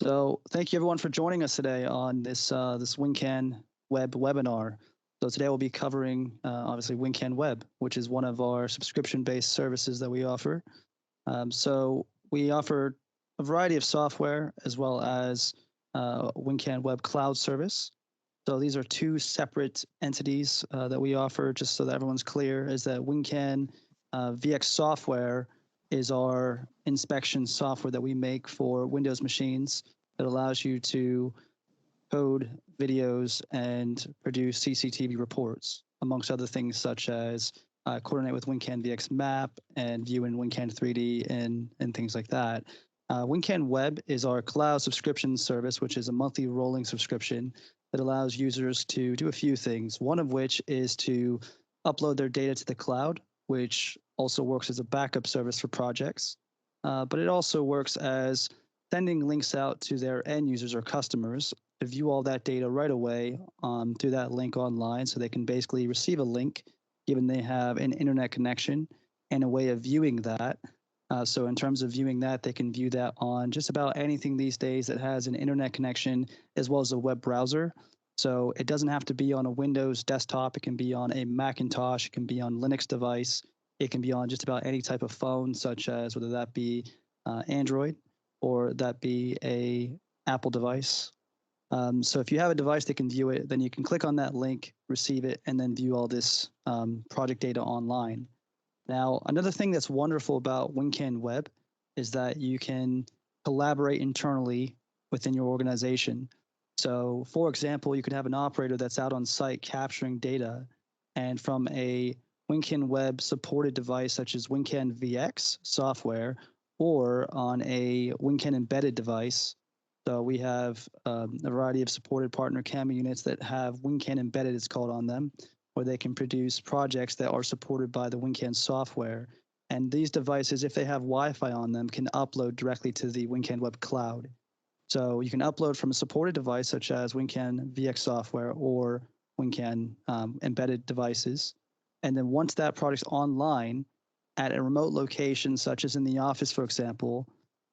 So thank you everyone for joining us today on this WinCan Web webinar. So today we'll be covering obviously WinCan Web, which is one of our subscription-based services that we offer. So we offer a variety of software as well as WinCan Web Cloud service. So these are two separate entities that we offer, just so that everyone's clear, is that WinCan VX software is our inspection software that we make for Windows machines that allows you to code videos and produce CCTV reports, amongst other things such as coordinate with WinCan VX map and view in WinCan 3D and things like that. WinCan Web is our cloud subscription service, which is a monthly rolling subscription that allows users to do a few things, one of which is to upload their data to the cloud, which also works as a backup service for projects. But it also works as sending links out to their end users or customers to view all that data right away through that link online, so they can basically receive a link given they have an internet connection and a way of viewing that. So in terms of viewing that, they can view that on just about anything these days that has an internet connection as well as a web browser. So it doesn't have to be on a Windows desktop. It can be on a Macintosh. It can be on Linux device. It can be on just about any type of phone, such as whether that be Android or that be a Apple device. So if you have a device that can view it, then you can click on that link, receive it, and then view all this project data online. Now, another thing that's wonderful about WinCan Web is that you can collaborate internally within your organization. So, for example, you could have an operator that's out on site capturing data, and from a WinCan Web supported device such as WinCan VX software or on a WinCan embedded device. So we have a variety of supported partner camera units that have WinCan embedded, it's called, on them, where they can produce projects that are supported by the WinCan software. And these devices, if they have Wi-Fi on them, can upload directly to the WinCan Web Cloud. So you can upload from a supported device such as WinCan VX software or WinCan embedded devices. And then once that product's online at a remote location, such as in the office, for example,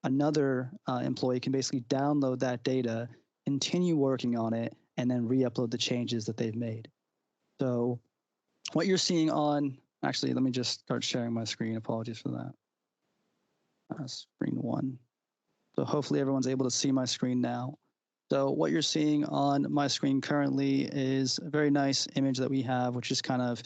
another employee can basically download that data, continue working on it, and then re-upload the changes that they've made. So what you're seeing on, actually, let me just start sharing my screen. Apologies for that. Screen one. So hopefully everyone's able to see my screen now. So what you're seeing on my screen currently is a very nice image that we have, which just kind of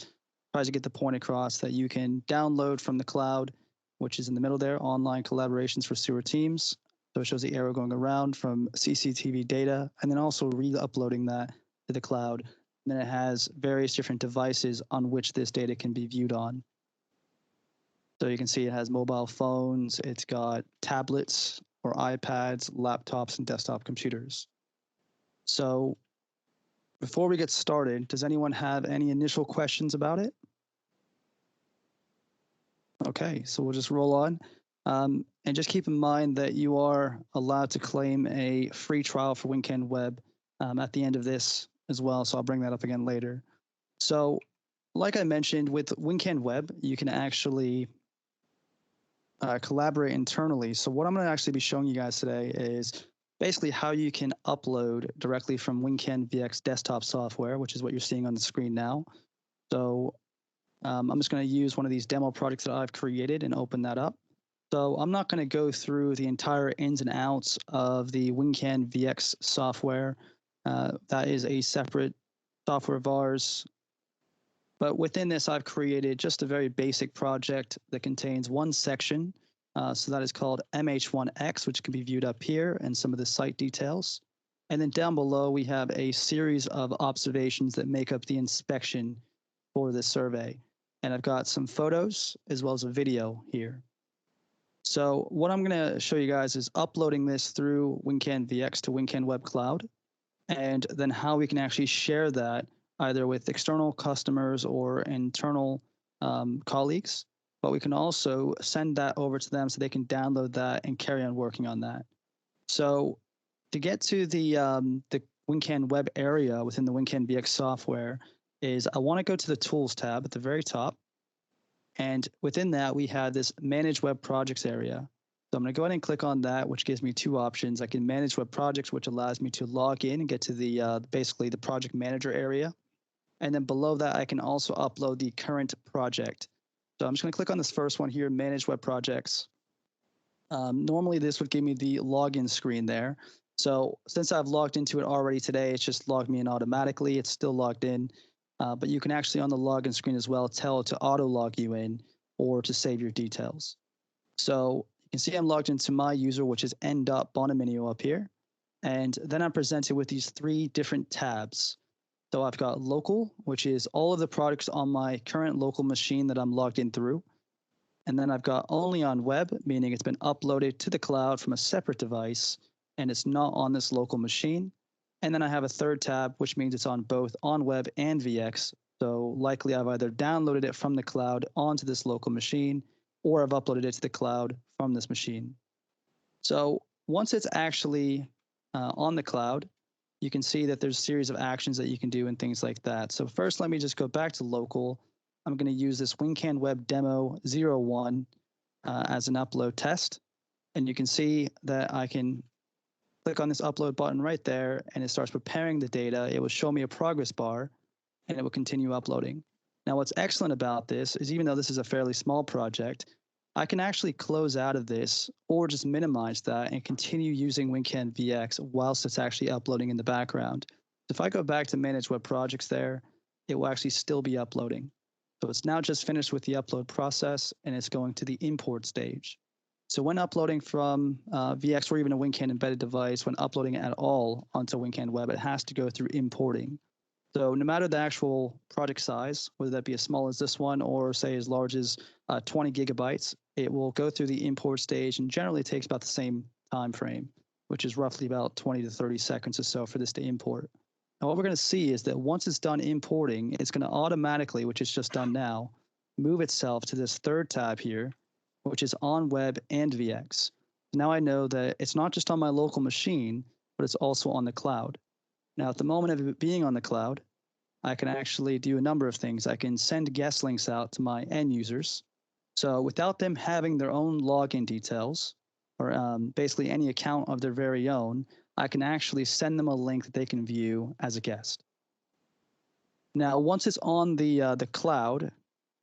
tries to get the point across that you can download from the cloud, which is in the middle there, online collaborations for sewer teams. So it shows the arrow going around from CCTV data, and then also re-uploading that to the cloud. And then it has various different devices on which this data can be viewed on. So you can see it has mobile phones, it's got tablets or iPads, laptops, and desktop computers. So before we get started, does anyone have any initial questions about it? Okay, so we'll just roll on. And just keep in mind that you are allowed to claim a free trial for WinCan Web at the end of this as well, so I'll bring that up again later. So like I mentioned, with WinCan Web, you can actually collaborate internally. So what I'm going to actually be showing you guys today is basically how you can upload directly from WinCan VX desktop software, which is what you're seeing on the screen now. So I'm just going to use one of these demo projects that I've created and open that up. So I'm not going to go through the entire ins and outs of the WinCan VX software. That is a separate software of ours. But within this, I've created just a very basic project that contains one section. So that is called MH1X, which can be viewed up here, and some of the site details. And then down below, we have a series of observations that make up the inspection for this survey. And I've got some photos as well as a video here. So what I'm going to show you guys is uploading this through WinCan VX to WinCan Web Cloud, and then how we can actually share that either with external customers or internal colleagues, but we can also send that over to them so they can download that and carry on working on that. So to get to the WinCan Web area within the WinCan VX software is I want to go to the Tools tab at the very top. And within that, we have this Manage Web Projects area. So I'm going to go ahead and click on that, which gives me two options. I can manage web projects, which allows me to log in and get to the basically the project manager area. And then below that, I can also upload the current project. So I'm just going to click on this first one here, manage web projects. Normally this would give me the login screen there. So since I've logged into it already today, it's just logged me in automatically. It's still logged in, but you can actually on the login screen as well tell it to auto log you in or to save your details. So you can see I'm logged into my user, which is n.bonominio up here. And then I'm presented with these three different tabs. So I've got local, which is all of the products on my current local machine that I'm logged in through. And then I've got only on web, meaning it's been uploaded to the cloud from a separate device and it's not on this local machine. And then I have a third tab, which means it's on both on web and VX. So likely I've either downloaded it from the cloud onto this local machine or I've uploaded it to the cloud from this machine. So once it's actually on the cloud, you can see that there's a series of actions that you can do and things like that. So first, let me just go back to local. I'm going to use this WinCan Web demo 01 as an upload test. And you can see that I can click on this upload button right there and it starts preparing the data. It will show me a progress bar and it will continue uploading. Now, what's excellent about this is even though this is a fairly small project, I can actually close out of this or just minimize that and continue using WinCan VX whilst it's actually uploading in the background. If I go back to manage web projects there, it will actually still be uploading. So it's now just finished with the upload process and it's going to the import stage. So when uploading from VX or even a WinCan embedded device, when uploading at all onto WinCan Web, it has to go through importing. So no matter the actual project size, whether that be as small as this one or say as large as 20 gigabytes, it will go through the import stage and generally takes about the same time frame, which is roughly about 20 to 30 seconds or so for this to import. Now what we're going to see is that once it's done importing, it's going to automatically, which it's just done now, move itself to this third tab here, which is on web and VX. Now I know that it's not just on my local machine, but it's also on the cloud. Now, at the moment of it being on the cloud, I can actually do a number of things. I can send guest links out to my end users. So without them having their own login details or basically any account of their very own, I can actually send them a link that they can view as a guest. Now, once it's on the cloud,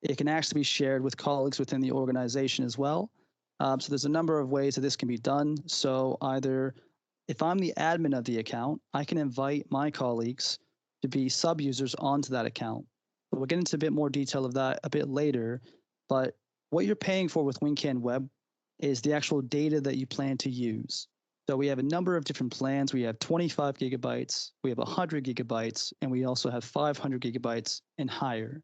it can actually be shared with colleagues within the organization as well. So there's a number of ways that this can be done. So either if I'm the admin of the account, I can invite my colleagues to be sub-users onto that account. But we'll get into a bit more detail of that a bit later. But what you're paying for with WinCan Web is the actual data that you plan to use. So we have a number of different plans. We have 25 gigabytes, we have 100 gigabytes, and we also have 500 gigabytes and higher.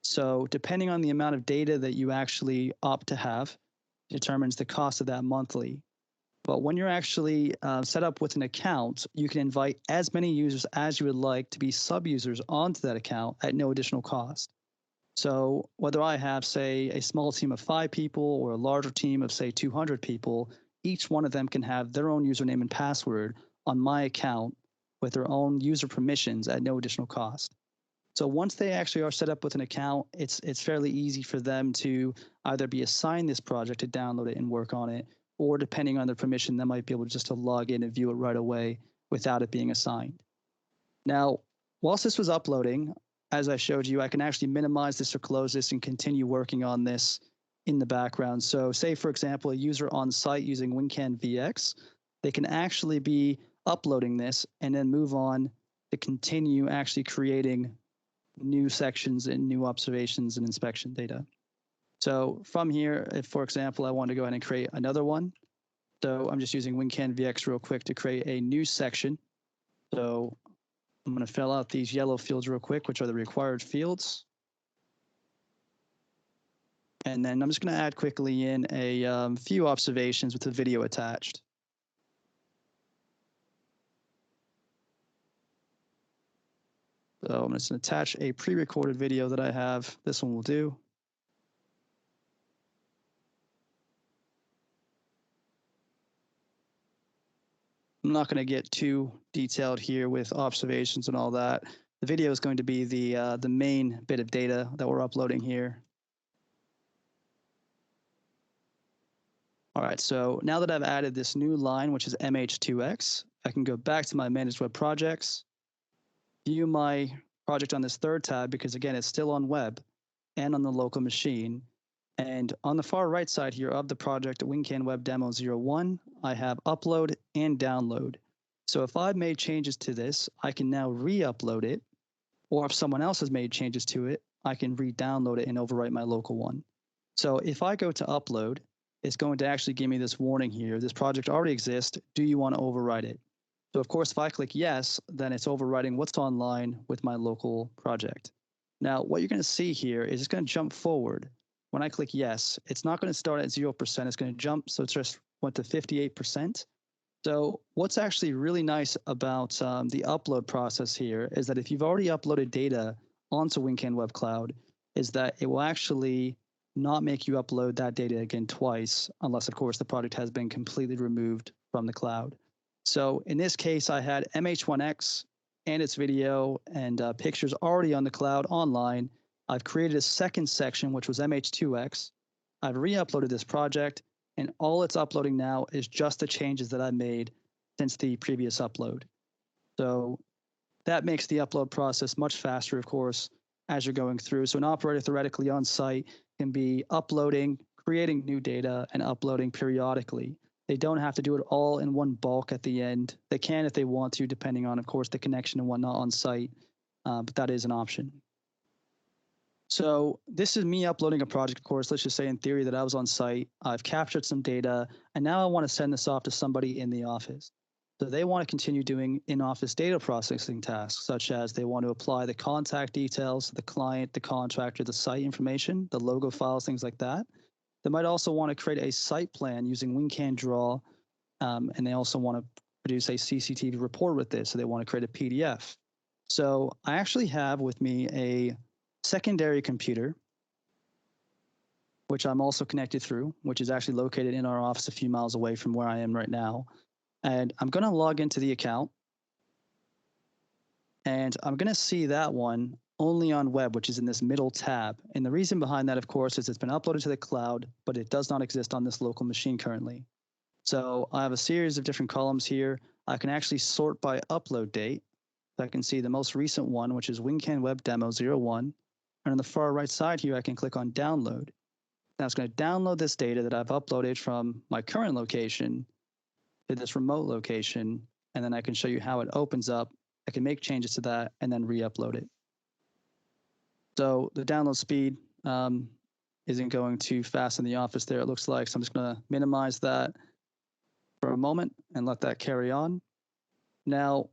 So depending on the amount of data that you actually opt to have, determines the cost of that monthly. But when you're actually set up with an account, you can invite as many users as you would like to be sub-users onto that account at no additional cost. So whether I have, say, a small team of 5 people or a larger team of, say, 200 people, each one of them can have their own username and password on my account with their own user permissions at no additional cost. So once they actually are set up with an account, it's fairly easy for them to either be assigned this project to download it and work on it, or depending on their permission, they might be able just to log in and view it right away without it being assigned. Now, whilst this was uploading, as I showed you, I can actually minimize this or close this and continue working on this in the background. So say, for example, a user on site using WinCan VX, they can actually be uploading this and then move on to continue actually creating new sections and new observations and inspection data. So from here, if, for example, I want to go ahead and create another one, so I'm just using WinCan VX real quick to create a new section. So I'm going to fill out these yellow fields real quick, which are the required fields. And then I'm just going to add quickly in a few observations with the video attached. So I'm just going to attach a pre-recorded video that I have. This one will do. I'm not going to get too detailed here with observations and all that. The video is going to be the main bit of data that we're uploading here. All right, so now that I've added this new line, which is MH2X, I can go back to my Managed Web Projects, view my project on this third tab, because again, it's still on web and on the local machine. And on the far right side here of the project, WinCan Web Demo 01, I have upload and download. So if I've made changes to this, I can now re-upload it, or if someone else has made changes to it, I can re-download it and overwrite my local one. So if I go to upload, it's going to actually give me this warning here. This project already exists. Do you want to overwrite it? So of course, if I click yes, then it's overwriting what's online with my local project. Now, what you're going to see here is it's going to jump forward. When I click yes, it's not going to start at 0%. It's going to jump, so it just went to 58%. So what's actually really nice about the upload process here is that if you've already uploaded data onto WinCan Web Cloud, is that it will actually not make you upload that data again twice, unless of course the project has been completely removed from the cloud. So in this case, I had MH1X and its video and pictures already on the cloud online. I've created a second section, which was MH2X. I've re-uploaded this project, and all it's uploading now is just the changes that I made since the previous upload. So that makes the upload process much faster, of course, as you're going through. So an operator theoretically on site can be uploading, creating new data, and uploading periodically. They don't have to do it all in one bulk at the end. They can if they want to, depending on, of course, the connection and whatnot on site, but that is an option. So this is me uploading a project, of course. Let's just say in theory that I was on site, I've captured some data, and now I want to send this off to somebody in the office. So they want to continue doing in-office data processing tasks, such as they want to apply the contact details, the client, the contractor, the site information, the logo files, things like that. They might also want to create a site plan using WinCan Draw, and they also want to produce a CCTV report with this, so they want to create a PDF. So I actually have with me a secondary computer, which I'm also connected through, which is actually located in our office a few miles away from where I am right now. And I'm going to log into the account, and I'm going to see that one only on web, which is in this middle tab. And the reason behind that, of course, is it's been uploaded to the cloud, but it does not exist on this local machine currently. So I have a series of different columns here. I can actually sort by upload date. I can see the most recent one, which is WinCan Web Demo 01. And on the far right side here, I can click on download. Now it's going to download this data that I've uploaded from my current location to this remote location, and then I can show you how it opens up. I can make changes to that and then re-upload it. So the download speed isn't going too fast in the office there, it looks like. So I'm just going to minimize that for a moment and let that carry on. Now,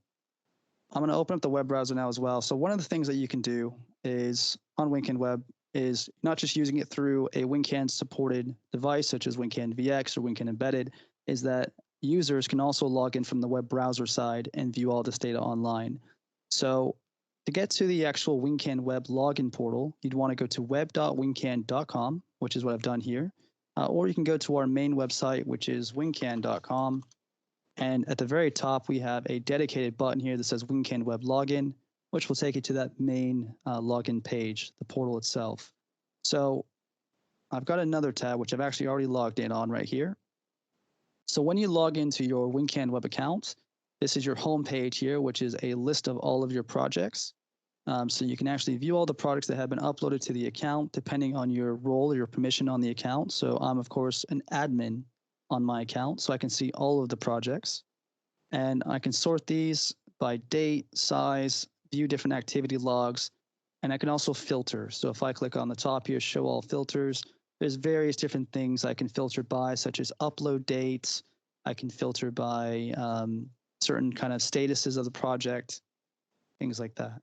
I'm going to open up the web browser now as well. So one of the things that you can do is on WinCan Web is not just using it through a WinCan supported device, such as WinCan VX or WinCan Embedded, is that users can also log in from the web browser side and view all this data online. So to get to the actual WinCan Web login portal, you'd want to go to web.wincan.com, which is what I've done here, or you can go to our main website, which is wincan.com. And at the very top, we have a dedicated button here that says WinCan Web Login, which will take you to that main login page, the portal itself. So I've got another tab, which I've actually already logged in on right here. So when you log into your WinCan Web account, this is your home page here, which is a list of all of your projects. So you can actually view all the projects that have been uploaded to the account, depending on your role or your permission on the account. So I'm, of course, an admin on my account, so I can see all of the projects. And I can sort these by date, size, view different activity logs, and I can also filter. So if I click on the top here, show all filters, there's various different things I can filter by, such as upload dates. I can filter by certain kind of statuses of the project, things like that.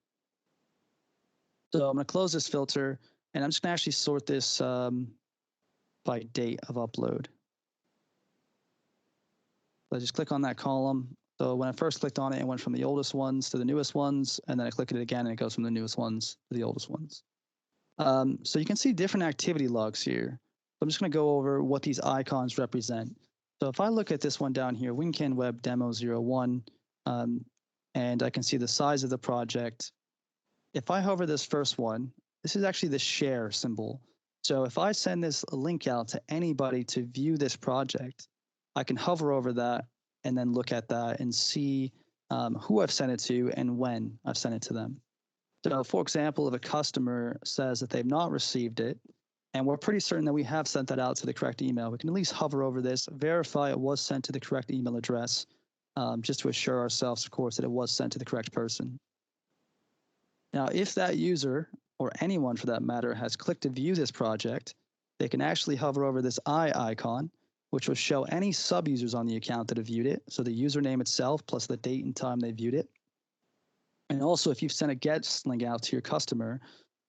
So I'm going to close this filter, and I'm just going to actually sort this by date of upload. So I just click on that column. So when I first clicked on it, it went from the oldest ones to the newest ones, and then I click it again, and it goes from the newest ones to the oldest ones. So you can see different activity logs here. So I'm just going to go over what these icons represent. So if I look at this one down here, WinCan Web Demo 01, and I can see the size of the project. If I hover this first one, this is actually the share symbol. So if I send this link out to anybody to view this project, I can hover over that and then look at that and see who I've sent it to and when I've sent it to them. So for example, if a customer says that they've not received it, and we're pretty certain that we have sent that out to the correct email, we can at least hover over this, verify it was sent to the correct email address, just to assure ourselves, of course, that it was sent to the correct person. Now, if that user, or anyone for that matter, has clicked to view this project, they can actually hover over this eye icon, which will show any sub-users on the account that have viewed it, so the username itself plus the date and time they viewed it. And also, if you've sent a guest link out to your customer,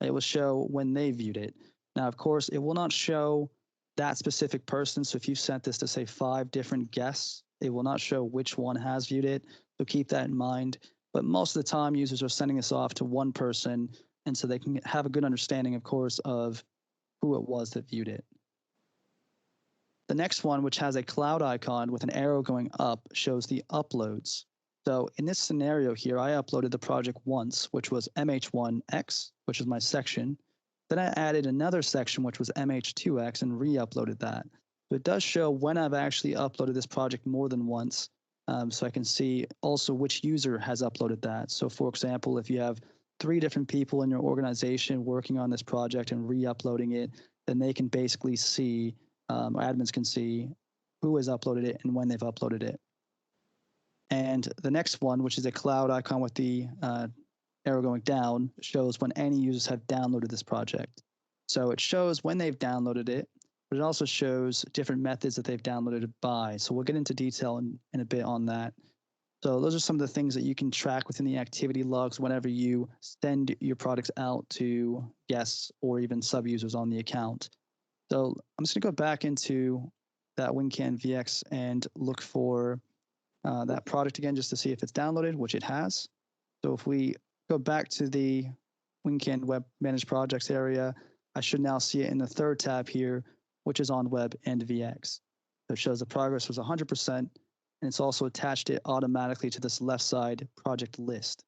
it will show when they viewed it. Now, of course, it will not show that specific person. So if you sent this to, say, 5 different guests, it will not show which one has viewed it. So keep that in mind. But most of the time, users are sending this off to one person, and so they can have a good understanding, of course, of who it was that viewed it. The next one, which has a cloud icon with an arrow going up, shows the uploads. So in this scenario here, I uploaded the project once, which was MH1X, which is my section. Then I added another section, which was MH2X, and re-uploaded that. So it does show when I've actually uploaded this project more than once, so I can see also which user has uploaded that. So for example, if you have 3 different people in your organization working on this project and re-uploading it, then they can basically see, or admins can see who has uploaded it and when they've uploaded it. And the next one, which is a cloud icon with the arrow going down, shows when any users have downloaded this project. So it shows when they've downloaded it, but it also shows different methods that they've downloaded it by. So we'll get into detail in a bit on that. So those are some of the things that you can track within the activity logs whenever you send your products out to guests or even sub-users on the account. So I'm just going to go back into that WinCan VX and look for that product again, just to see if it's downloaded, which it has. So if we go back to the WinCan Web Managed Projects area, I should now see it in the 3rd tab here, which is on Web and VX. So it shows the progress was 100%, and it's also attached it automatically to this left side project list.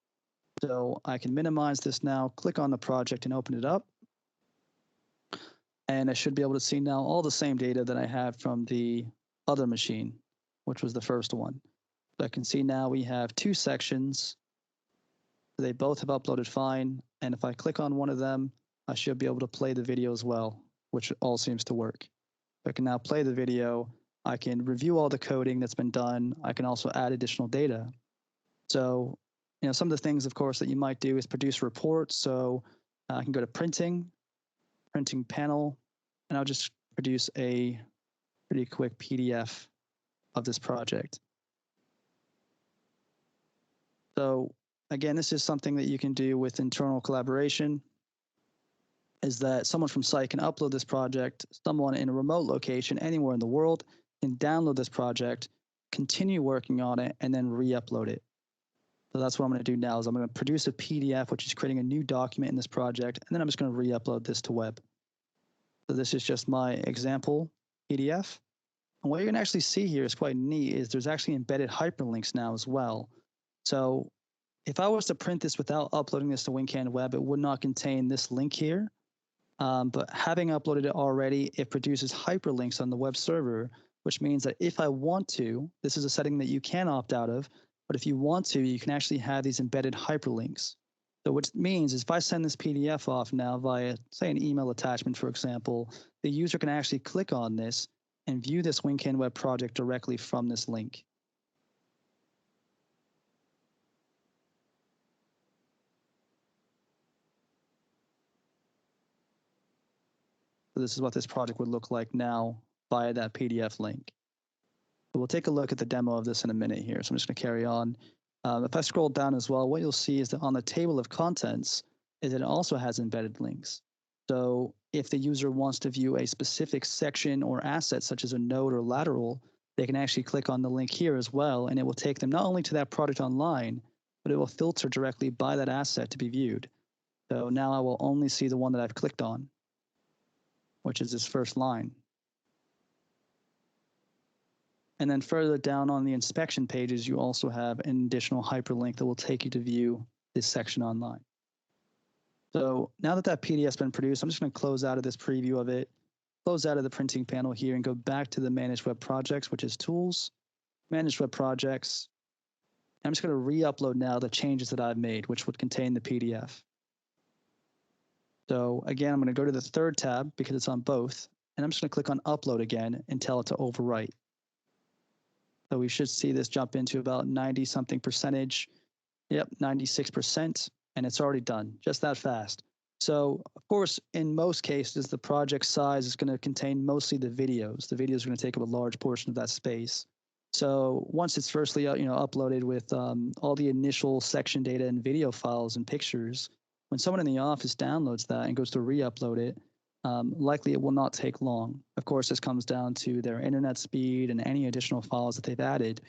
So I can minimize this now, click on the project and open it up. And I should be able to see now all the same data that I had from the other machine, which was the first one. So I can see now we have 2 sections. They both have uploaded fine. And if I click on one of them, I should be able to play the video as well, which all seems to work. I can now play the video. I can review all the coding that's been done. I can also add additional data. So, some of the things, of course, that you might do is produce reports. So I can go to printing panel, and I'll just produce a pretty quick PDF of this project. So again, this is something that you can do with internal collaboration, is that someone from site can upload this project, someone in a remote location anywhere in the world can download this project, continue working on it, and then re-upload it. So that's what I'm going to do now, is I'm going to produce a PDF, which is creating a new document in this project, and then I'm just going to re-upload this to web. So this is just my example PDF. And what you're going to actually see here is quite neat, is there's actually embedded hyperlinks now as well. So if I was to print this without uploading this to WinCan Web, it would not contain this link here. But having uploaded it already, it produces hyperlinks on the web server, which means that if I want to, this is a setting that you can opt out of, but if you want to, you can actually have these embedded hyperlinks. So what it means is if I send this PDF off now via, say, an email attachment, for example, the user can actually click on this and view this WinCan Web project directly from this link. So this is what this project would look like now via that PDF link. So we'll take a look at the demo of this in a minute here. So I'm just going to carry on. If I scroll down as well, what you'll see is that on the table of contents, is it also has embedded links. So if the user wants to view a specific section or asset, such as a node or lateral, they can actually click on the link here as well, and it will take them not only to that product online, but it will filter directly by that asset to be viewed. So now I will only see the one that I've clicked on, which is this first line. And then further down on the inspection pages, you also have an additional hyperlink that will take you to view this section online. So now that that PDF's been produced, I'm just going to close out of this preview of it, close out of the printing panel here, and go back to the Manage Web Projects, which is Tools, Manage Web Projects. I'm just going to re-upload now the changes that I've made, which would contain the PDF. So again, I'm going to go to the third tab because it's on both, and I'm just going to click on Upload again and tell it to overwrite. So we should see this jump into about 90-something percentage. Yep, 96%, and it's already done, just that fast. So, of course, in most cases, the project size is going to contain mostly the videos. The videos are going to take up a large portion of that space. So once it's firstly, uploaded with all the initial section data and video files and pictures, when someone in the office downloads that and goes to re-upload it, likely it will not take long. Of course, this comes down to their internet speed and any additional files that they've added.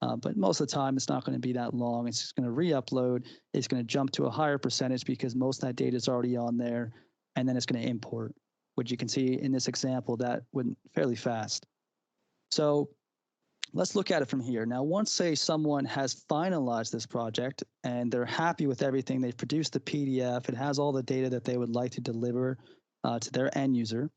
But most of the time, it's not going to be that long. It's just going to re-upload. It's going to jump to a higher percentage because most of that data is already on there, and then it's going to import, which you can see in this example that went fairly fast. So let's look at it from here. Now, once, say, someone has finalized this project and they're happy with everything, they've produced the PDF, it has all the data that they would like to deliver to their end user,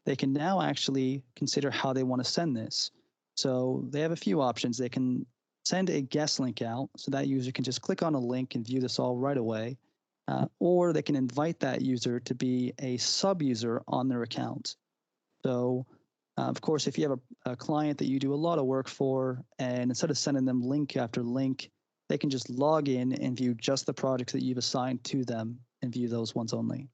they can now actually consider how they want to send this. So they have a few options. They can send a guest link out, so that user can just click on a link and view this all right away, or they can invite that user to be a sub-user on their account. So, of course, if you have a client that you do a lot of work for, and instead of sending them link after link, they can just log in and view just the projects that you've assigned to them and view those ones only.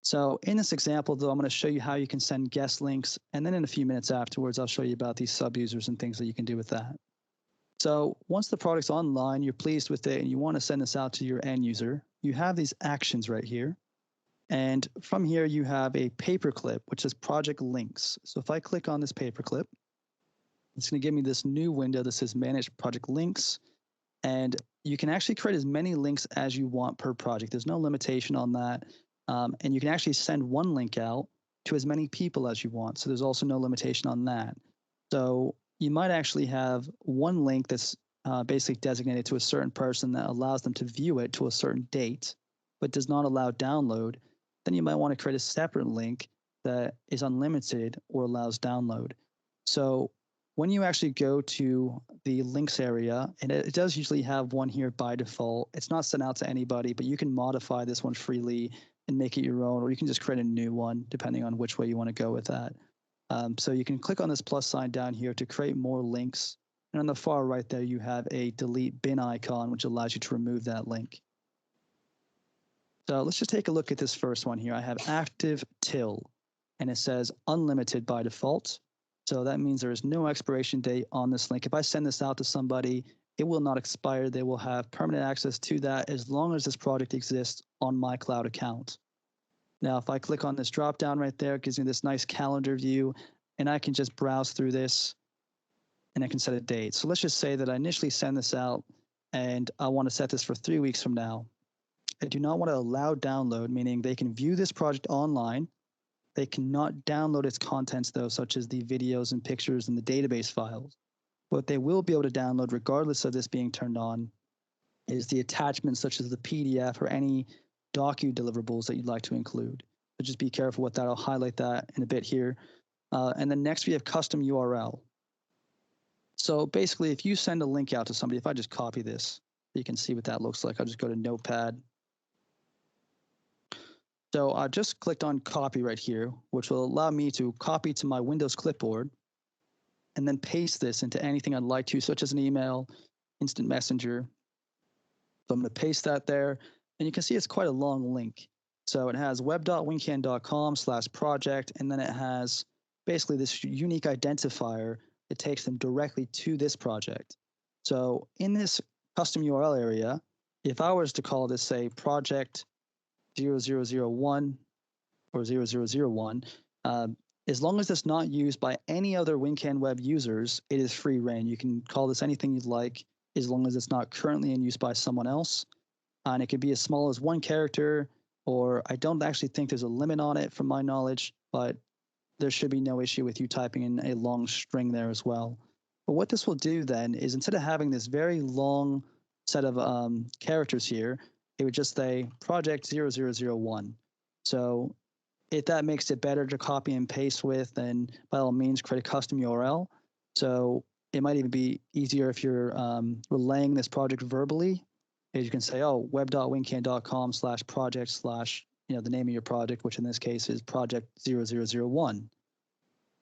So in this example, though, I'm going to show you how you can send guest links, and then in a few minutes afterwards, I'll show you about these sub-users and things that you can do with that. So once the product's online, you're pleased with it, and you want to send this out to your end user, you have these actions right here. And from here, you have a paperclip, which is project links. So if I click on this paperclip, it's going to give me this new window that says Manage Project Links. And you can actually create as many links as you want per project. There's no limitation on that. And you can actually send one link out to as many people as you want. So there's also no limitation on that. So you might actually have one link that's basically designated to a certain person that allows them to view it to a certain date, but does not allow download. Then you might want to create a separate link that is unlimited or allows download. So when you actually go to the links area, and it does usually have one here by default, it's not sent out to anybody, but you can modify this one freely and make it your own, or you can just create a new one depending on which way you want to go with that. So you can click on this plus sign down here to create more links. And on the far right there, you have a delete bin icon, which allows you to remove that link. So let's just take a look at this first one here. I have active till, and it says unlimited by default. So that means there is no expiration date on this link. If I send this out to somebody, it will not expire. They will have permanent access to that as long as this project exists on my cloud account. Now, if I click on this drop down right there, it gives me this nice calendar view, and I can just browse through this, and I can set a date. So let's just say that I initially send this out, and I want to set this for 3 weeks from now. I do not want to allow download, meaning they can view this project online. They cannot download its contents, though, such as the videos and pictures and the database files. What they will be able to download, regardless of this being turned on, is the attachments such as the PDF or any docu deliverables that you'd like to include. So just be careful with that. I'll highlight that in a bit here. And then next we have custom URL. So basically, if you send a link out to somebody, if I just copy this, you can see what that looks like. I'll just go to Notepad. So I just clicked on copy right here, which will allow me to copy to my Windows clipboard and then paste this into anything I'd like to, such as an email, instant messenger. So I'm going to paste that there, and you can see it's quite a long link. So it has web.wincan.com/project, and then it has basically this unique identifier that takes them directly to this project. So in this custom URL area, if I was to call this, say, project 0001 or 0001, as long as it's not used by any other WinCan Web users, it is free reign. You can call this anything you'd like, as long as it's not currently in use by someone else. And it could be as small as 1 character, or I don't actually think there's a limit on it from my knowledge, but there should be no issue with you typing in a long string there as well. But what this will do then is, instead of having this very long set of characters here, it would just say project 0001. So if that makes it better to copy and paste with, then by all means create a custom URL. So it might even be easier if you're relaying this project verbally. As you can say, oh, web.wincan.com/project/ the name of your project, which in this case is project 0001.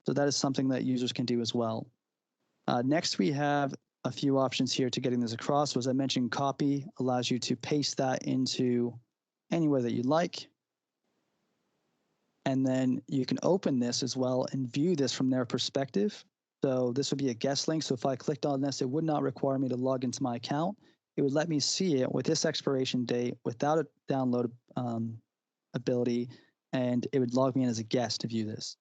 So that is something that users can do as well. Next, we have a few options here to getting this across. So as I mentioned, copy allows you to paste that into anywhere that you'd like. And then you can open this as well and view this from their perspective. So this would be a guest link. So if I clicked on this, it would not require me to log into my account. It would let me see it with this expiration date without a download ability, and it would log me in as a guest to view this.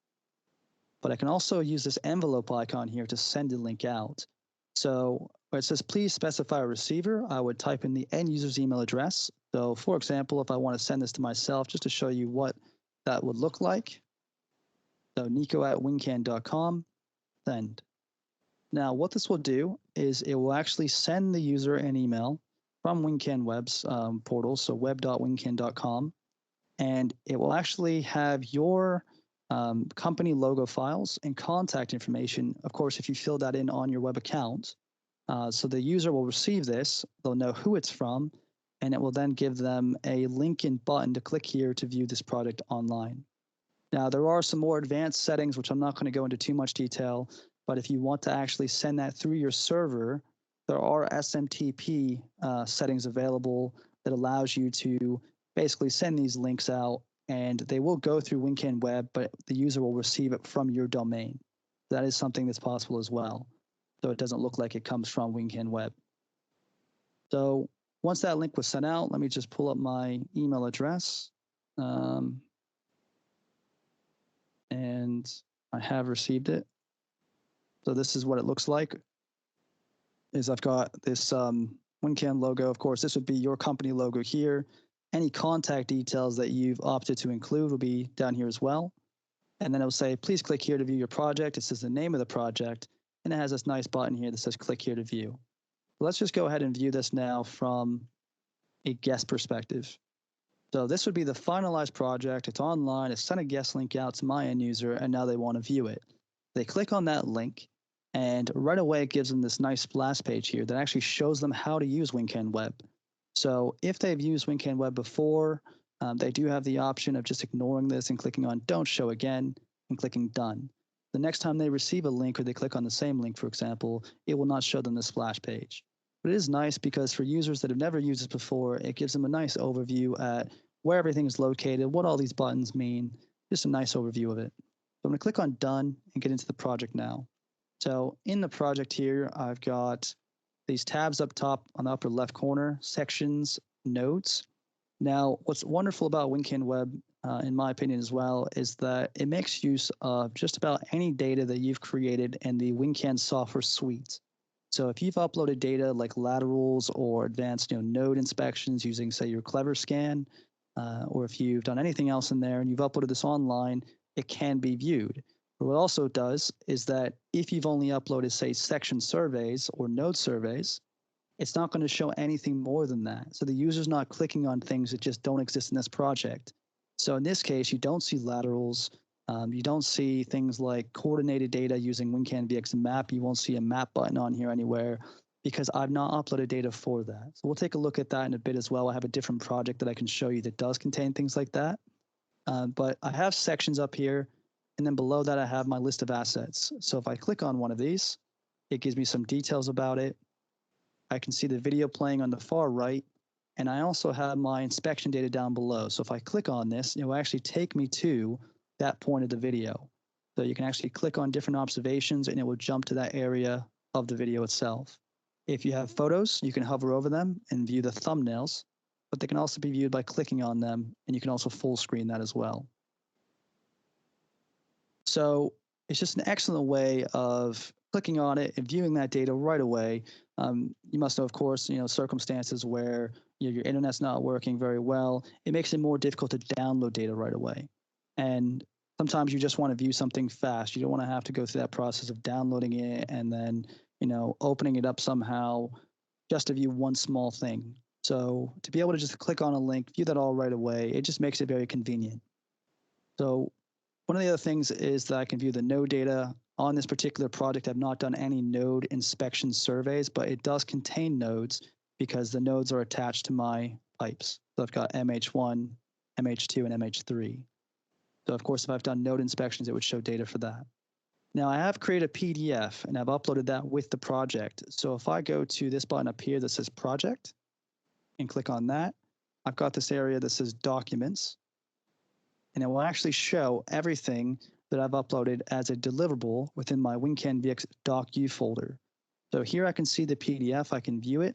But I can also use this envelope icon here to send a link out. So where it says, please specify a receiver, I would type in the end user's email address. So for example, if I want to send this to myself, just to show you what that would look like. So nico@wincan.com, send. Now what this will do is it will actually send the user an email from WinCan Web's portal, so web.wincan.com, and it will actually have your company logo files and contact information, of course, if you fill that in on your web account. So the user will receive this, they'll know who it's from, and it will then give them a link and button to click here to view this product online. Now, there are some more advanced settings, which I'm not going to go into too much detail, but if you want to actually send that through your server, there are SMTP settings available that allows you to basically send these links out, and they will go through WinCan Web, but the user will receive it from your domain. That is something that's possible as well, so it doesn't look like it comes from WinCan Web. So once that link was sent out, let me just pull up my email address. And I have received it. So this is what it looks like. Is I've got this WinCan logo. Of course, this would be your company logo here. Any contact details that you've opted to include will be down here as well. And then it'll say, please click here to view your project. It says the name of the project, and it has this nice button here that says click here to view. Let's just go ahead and view this now from a guest perspective. So this would be the finalized project. It's online. It's sent a guest link out to my end user, and now they want to view it. They click on that link, and right away it gives them this nice splash page here that actually shows them how to use WinCan Web. So if they've used WinCan Web before, they do have the option of just ignoring this and clicking on Don't Show Again and clicking Done. The next time they receive a link or they click on the same link, for example, it will not show them the splash page. But it is nice because for users that have never used this before, it gives them a nice overview at where everything is located, what all these buttons mean, just a nice overview of it. So I'm going to click on Done and get into the project now. So in the project here, I've got these tabs up top on the upper left corner, sections, nodes. Now, what's wonderful about WinCan Web, in my opinion as well, is that it makes use of just about any data that you've created in the WinCan software suite. So if you've uploaded data like laterals or advanced node inspections using, say, your Clever Scan, or if you've done anything else in there and you've uploaded this online, it can be viewed. But what it also does is that if you've only uploaded, say, section surveys or node surveys, it's not going to show anything more than that. So the user's not clicking on things that just don't exist in this project. So in this case, you don't see laterals. You don't see things like coordinated data using WinCan VX map. You won't see a map button on here anywhere because I've not uploaded data for that. So we'll take a look at that in a bit as well. I have a different project that I can show you that does contain things like that. But I have sections up here, and then below that I have my list of assets. So if I click on one of these, it gives me some details about it. I can see the video playing on the far right, and I also have my inspection data down below. So if I click on this, it will actually take me to that point of the video. So you can actually click on different observations and it will jump to that area of the video itself. If you have photos, you can hover over them and view the thumbnails, but they can also be viewed by clicking on them, and you can also full screen that as well. So it's just an excellent way of clicking on it and viewing that data right away. You must know, of course, circumstances where your internet's not working very well. It makes it more difficult to download data right away. And sometimes you just want to view something fast. You don't want to have to go through that process of downloading it and then, opening it up somehow just to view one small thing. So to be able to just click on a link, view that all right away, it just makes it very convenient. So one of the other things is that I can view the node data. On this particular project, I've not done any node inspection surveys, but it does contain nodes because the nodes are attached to my pipes. So I've got MH1, MH2, and MH3. So of course, if I've done node inspections, it would show data for that. Now I have created a PDF and I've uploaded that with the project. So if I go to this button up here that says project and click on that, I've got this area that says documents, and it will actually show everything that I've uploaded as a deliverable within my WinCan VX docu folder. So here I can see the PDF, I can view it,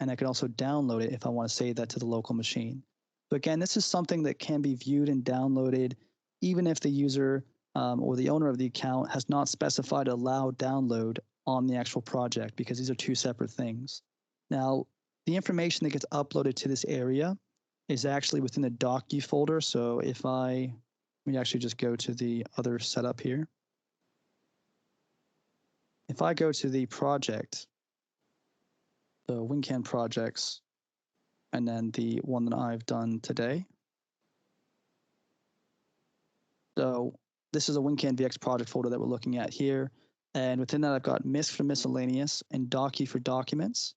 and I can also download it if I want to save that to the local machine. So again, this is something that can be viewed and downloaded even if the user or the owner of the account has not specified allow download on the actual project, because these are two separate things. Now, the information that gets uploaded to this area is actually within the docu folder. So if let me actually just go to the other setup here. If I go to the project, the WinCan projects, and then the one that I've done today. So this is a WinCan VX project folder that we're looking at here. And within that, I've got MISC for miscellaneous and docu for documents.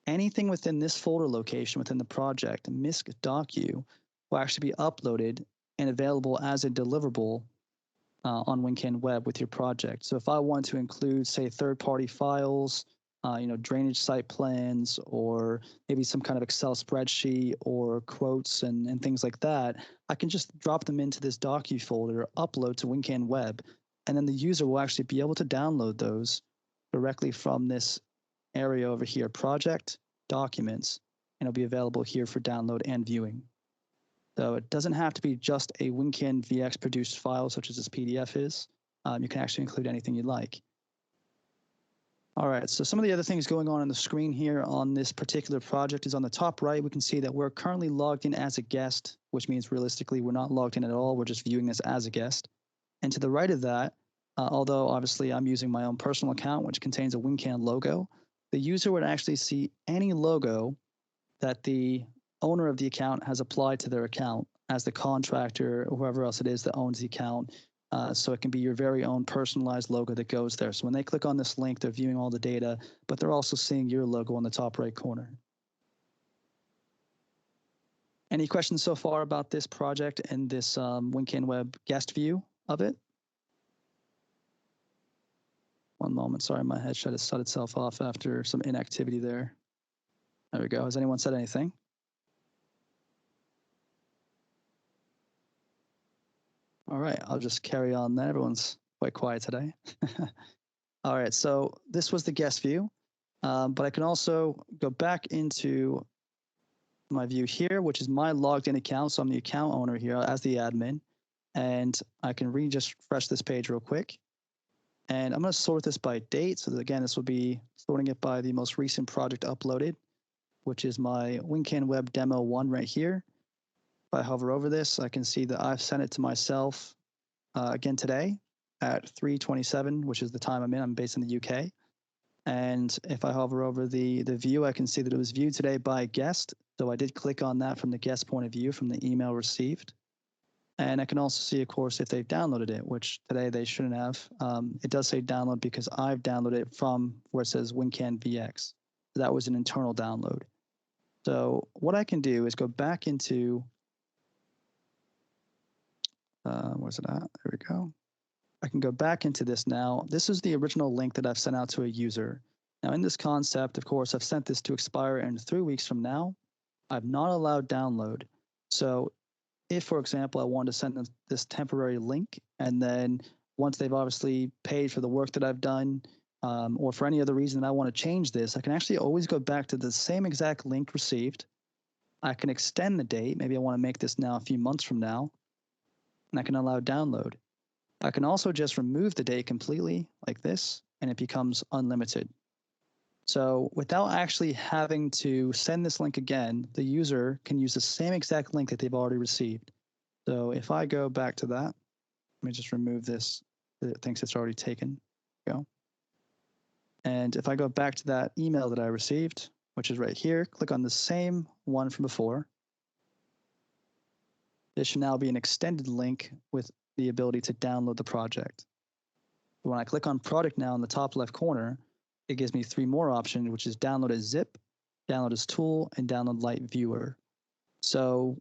Anything within this folder location within the project, MISC docu, will actually be uploaded and available as a deliverable on WinCan Web with your project. So if I want to include, say, third-party files, drainage site plans, or maybe some kind of Excel spreadsheet or quotes and things like that, I can just drop them into this docu folder, upload to WinCan Web, and then the user will actually be able to download those directly from this area over here, project, documents, and it'll be available here for download and viewing. So it doesn't have to be just a WinCan VX produced file such as this PDF is. You can actually include anything you'd like. All right, so some of the other things going on the screen here on this particular project is on the top right, we can see that we're currently logged in as a guest, which means realistically we're not logged in at all, we're just viewing this as a guest. And to the right of that, although obviously I'm using my own personal account, which contains a WinCan logo, the user would actually see any logo that the owner of the account has applied to their account as the contractor or whoever else it is that owns the account. So it can be your very own personalized logo that goes there. So when they click on this link, they're viewing all the data, but they're also seeing your logo on the top right corner. Any questions so far about this project and this WinCan Web guest view of it? One moment, sorry, my head shut itself off after some inactivity there. There we go. Has anyone said anything? All right, I'll just carry on then. Everyone's quite quiet today. All right, so this was the guest view, but I can also go back into my view here, which is my logged in account. So I'm the account owner here as the admin, and I can just refresh this page real quick. And I'm going to sort this by date. So again, this will be sorting it by the most recent project uploaded, which is my WinCan Web Demo 1 right here. If I hover over this, I can see that I've sent it to myself again today at 3:27, which is the time I'm in. I'm based in the UK. And if I hover over the view, I can see that it was viewed today by a guest. So I did click on that from the guest point of view from the email received. And I can also see, of course, if they've downloaded it, which today they shouldn't have. It does say download because I've downloaded it from where it says WinCan VX. So that was an internal download. So what I can do is go back into, where's it at? There we go. I can go back into this now. This is the original link that I've sent out to a user. Now in this concept, of course, I've sent this to expire in 3 weeks from now. I've not allowed download. So if, for example, I wanted to send them this temporary link, and then once they've obviously paid for the work that I've done, or for any other reason that I want to change this, I can actually always go back to the same exact link received. I can extend the date. Maybe I want to make this now a few months from now, and I can allow download. I can also just remove the date completely like this, and it becomes unlimited. So without actually having to send this link again, the user can use the same exact link that they've already received. So if I go back to that, let me just remove this. It thinks it's already taken. Go. And if I go back to that email that I received, which is right here. Click on the same one from before. This should now be an extended link with the ability to download the project. When I click on product now in the top left corner, it gives me 3 more options, which is download as zip, download as tool, and download light viewer. So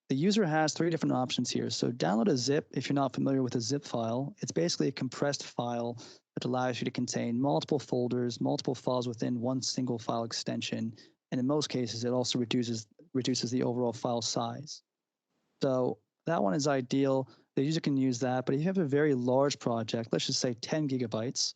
the user has 3 different options here. So download a zip, if you're not familiar with a zip file, it's basically a compressed file that allows you to contain multiple folders, multiple files within one single file extension. And in most cases, it also reduces the overall file size. So that one is ideal. The user can use that, but if you have a very large project, let's just say 10 gigabytes,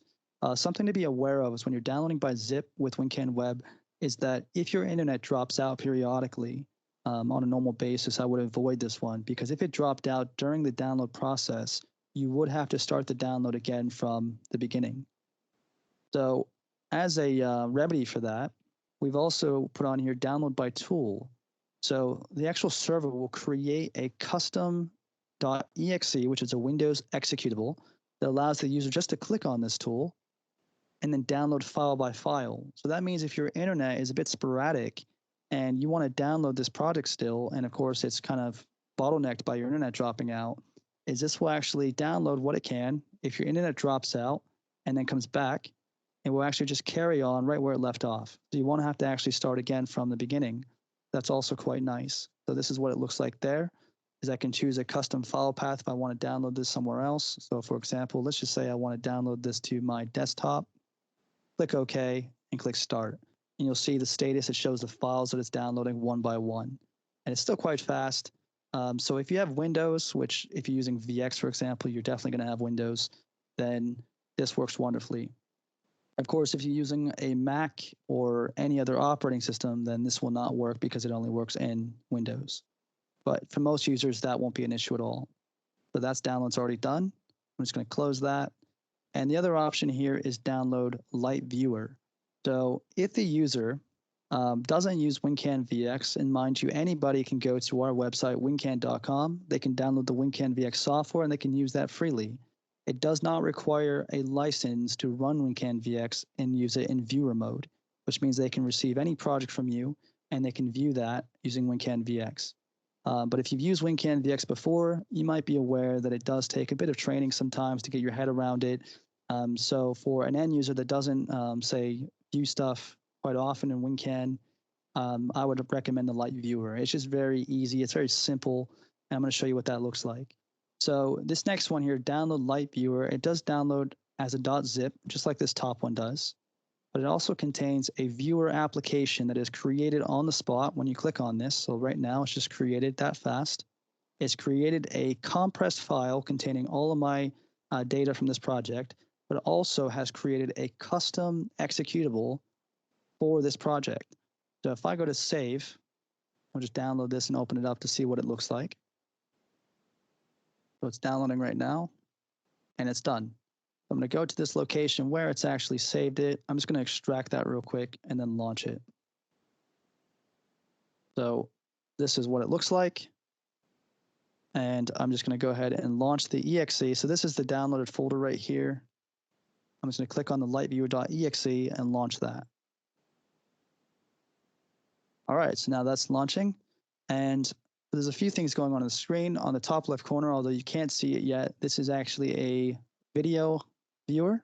something to be aware of is when you're downloading by zip with WinCan Web is that if your internet drops out periodically on a normal basis, I would avoid this one, because if it dropped out during the download process, you would have to start the download again from the beginning. So as a remedy for that, we've also put on here download by tool. So the actual server will create a custom.exe, which is a Windows executable that allows the user just to click on this tool and then download file by file. So that means if your internet is a bit sporadic and you want to download this project still, and of course it's kind of bottlenecked by your internet dropping out, is this will actually download what it can. If your internet drops out and then comes back, it will actually just carry on right where it left off. So you won't have to actually start again from the beginning. That's also quite nice. So this is what it looks like there, is I can choose a custom file path if I want to download this somewhere else. So for example, let's just say I want to download this to my desktop. Click OK and click Start. And you'll see the status. It shows the files that it's downloading one by one. And it's still quite fast. So if you have Windows, which if you're using VX, for example, you're definitely going to have Windows, then this works wonderfully. Of course, if you're using a Mac or any other operating system, then this will not work because it only works in Windows. But for most users, that won't be an issue at all. So that's download's already done. I'm just going to close that. And the other option here is download light viewer. So if the user doesn't use WinCan VX, and mind you, anybody can go to our website, wincan.com. They can download the WinCan VX software and they can use that freely. It does not require a license to run WinCan VX and use it in viewer mode, which means they can receive any project from you and they can view that using WinCan VX. But if you've used WinCan VX before, you might be aware that it does take a bit of training sometimes to get your head around it. So for an end user that doesn't, say, view stuff quite often in WinCan, I would recommend the light viewer. It's just very easy. It's very simple. And I'm going to show you what that looks like. So this next one here, download light viewer, it does download as a .zip, just like this top one does. But it also contains a viewer application that is created on the spot when you click on this. So right now it's just created that fast. It's created a compressed file containing all of my data from this project, but it also has created a custom executable for this project. So if I go to save, I'll just download this and open it up to see what it looks like. So it's downloading right now, and it's done. I'm going to go to this location where it's actually saved it. I'm just going to extract that real quick and then launch it. So this is what it looks like. And I'm just going to go ahead and launch the exe. So this is the downloaded folder right here. I'm just going to click on the lightviewer.exe and launch that. All right, so now that's launching. And there's a few things going on the screen. On the top left corner, although you can't see it yet, this is actually a video viewer.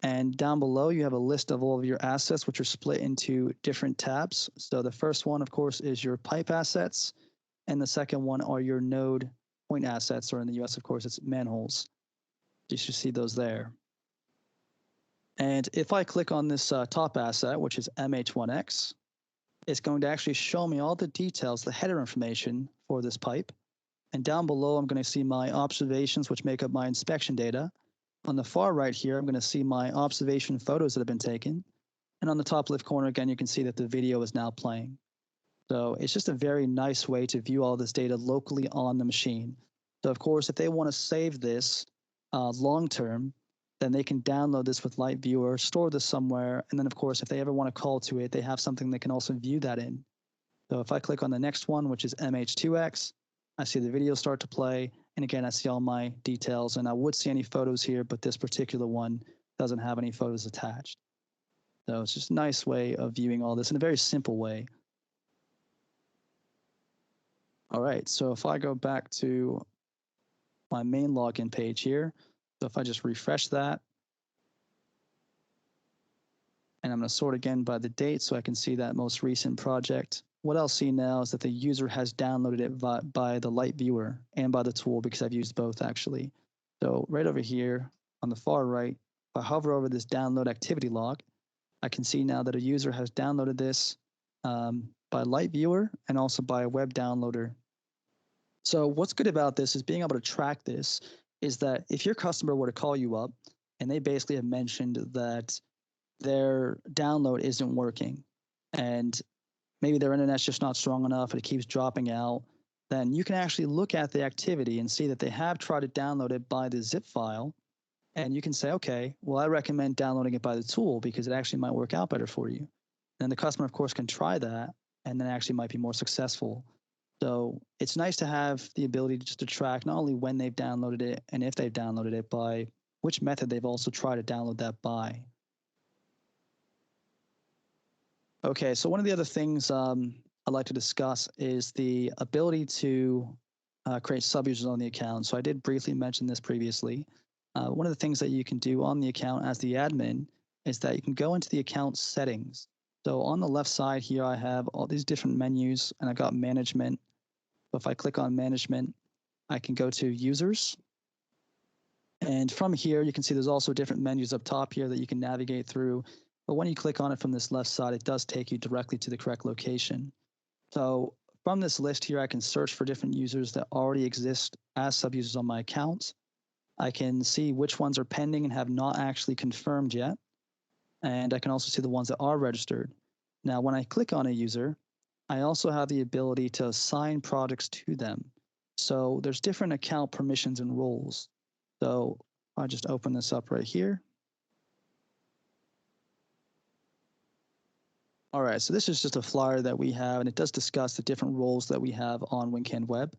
And down below, you have a list of all of your assets, which are split into different tabs. So the first one, of course, is your pipe assets. And the second one are your node point assets, or in the US, of course, it's manholes. You should see those there. And if I click on this top asset, which is MH1X, it's going to actually show me all the details, the header information for this pipe. And down below, I'm going to see my observations, which make up my inspection data. On the far right here, I'm going to see my observation photos that have been taken. And on the top left corner, again, you can see that the video is now playing. So it's just a very nice way to view all this data locally on the machine. So of course, if they want to save this long-term, then they can download this with Light Viewer, store this somewhere, and then of course, if they ever want to call to it, they have something they can also view that in. So if I click on the next one, which is MH2X, I see the video start to play, and again, I see all my details, and I would see any photos here, but this particular one doesn't have any photos attached. So it's just a nice way of viewing all this in a very simple way. All right, so if I go back to my main login page here, so if I just refresh that, and I'm going to sort again by the date so I can see that most recent project. What I'll see now is that the user has downloaded it by the light viewer and by the tool, because I've used both actually. So right over here on the far right, if I hover over this download activity log, I can see now that a user has downloaded this by light viewer and also by a web downloader. So what's good about this is being able to track this is that if your customer were to call you up and they basically have mentioned that their download isn't working and maybe their internet's just not strong enough and it keeps dropping out, then you can actually look at the activity and see that they have tried to download it by the zip file. And you can say, okay, well, I recommend downloading it by the tool because it actually might work out better for you. And the customer, of course, can try that and then actually might be more successful. So it's nice to have the ability just to track not only when they've downloaded it and if they've downloaded it, by which method they've also tried to download that by. Okay, so one of the other things I'd like to discuss is the ability to create sub-users on the account. So I did briefly mention this previously. One of the things that you can do on the account as the admin is that you can go into the account settings. So on the left side here, I have all these different menus and I got management. So if I click on management, I can go to users. And from here, you can see there's also different menus up top here that you can navigate through. But when you click on it from this left side, it does take you directly to the correct location. So from this list here, I can search for different users that already exist as sub-users on my account. I can see which ones are pending and have not actually confirmed yet. And I can also see the ones that are registered. Now, when I click on a user, I also have the ability to assign projects to them. So there's different account permissions and roles. So I'll just open this up right here. All right, so this is just a flyer that we have, and it does discuss the different roles that we have on WinCan Web.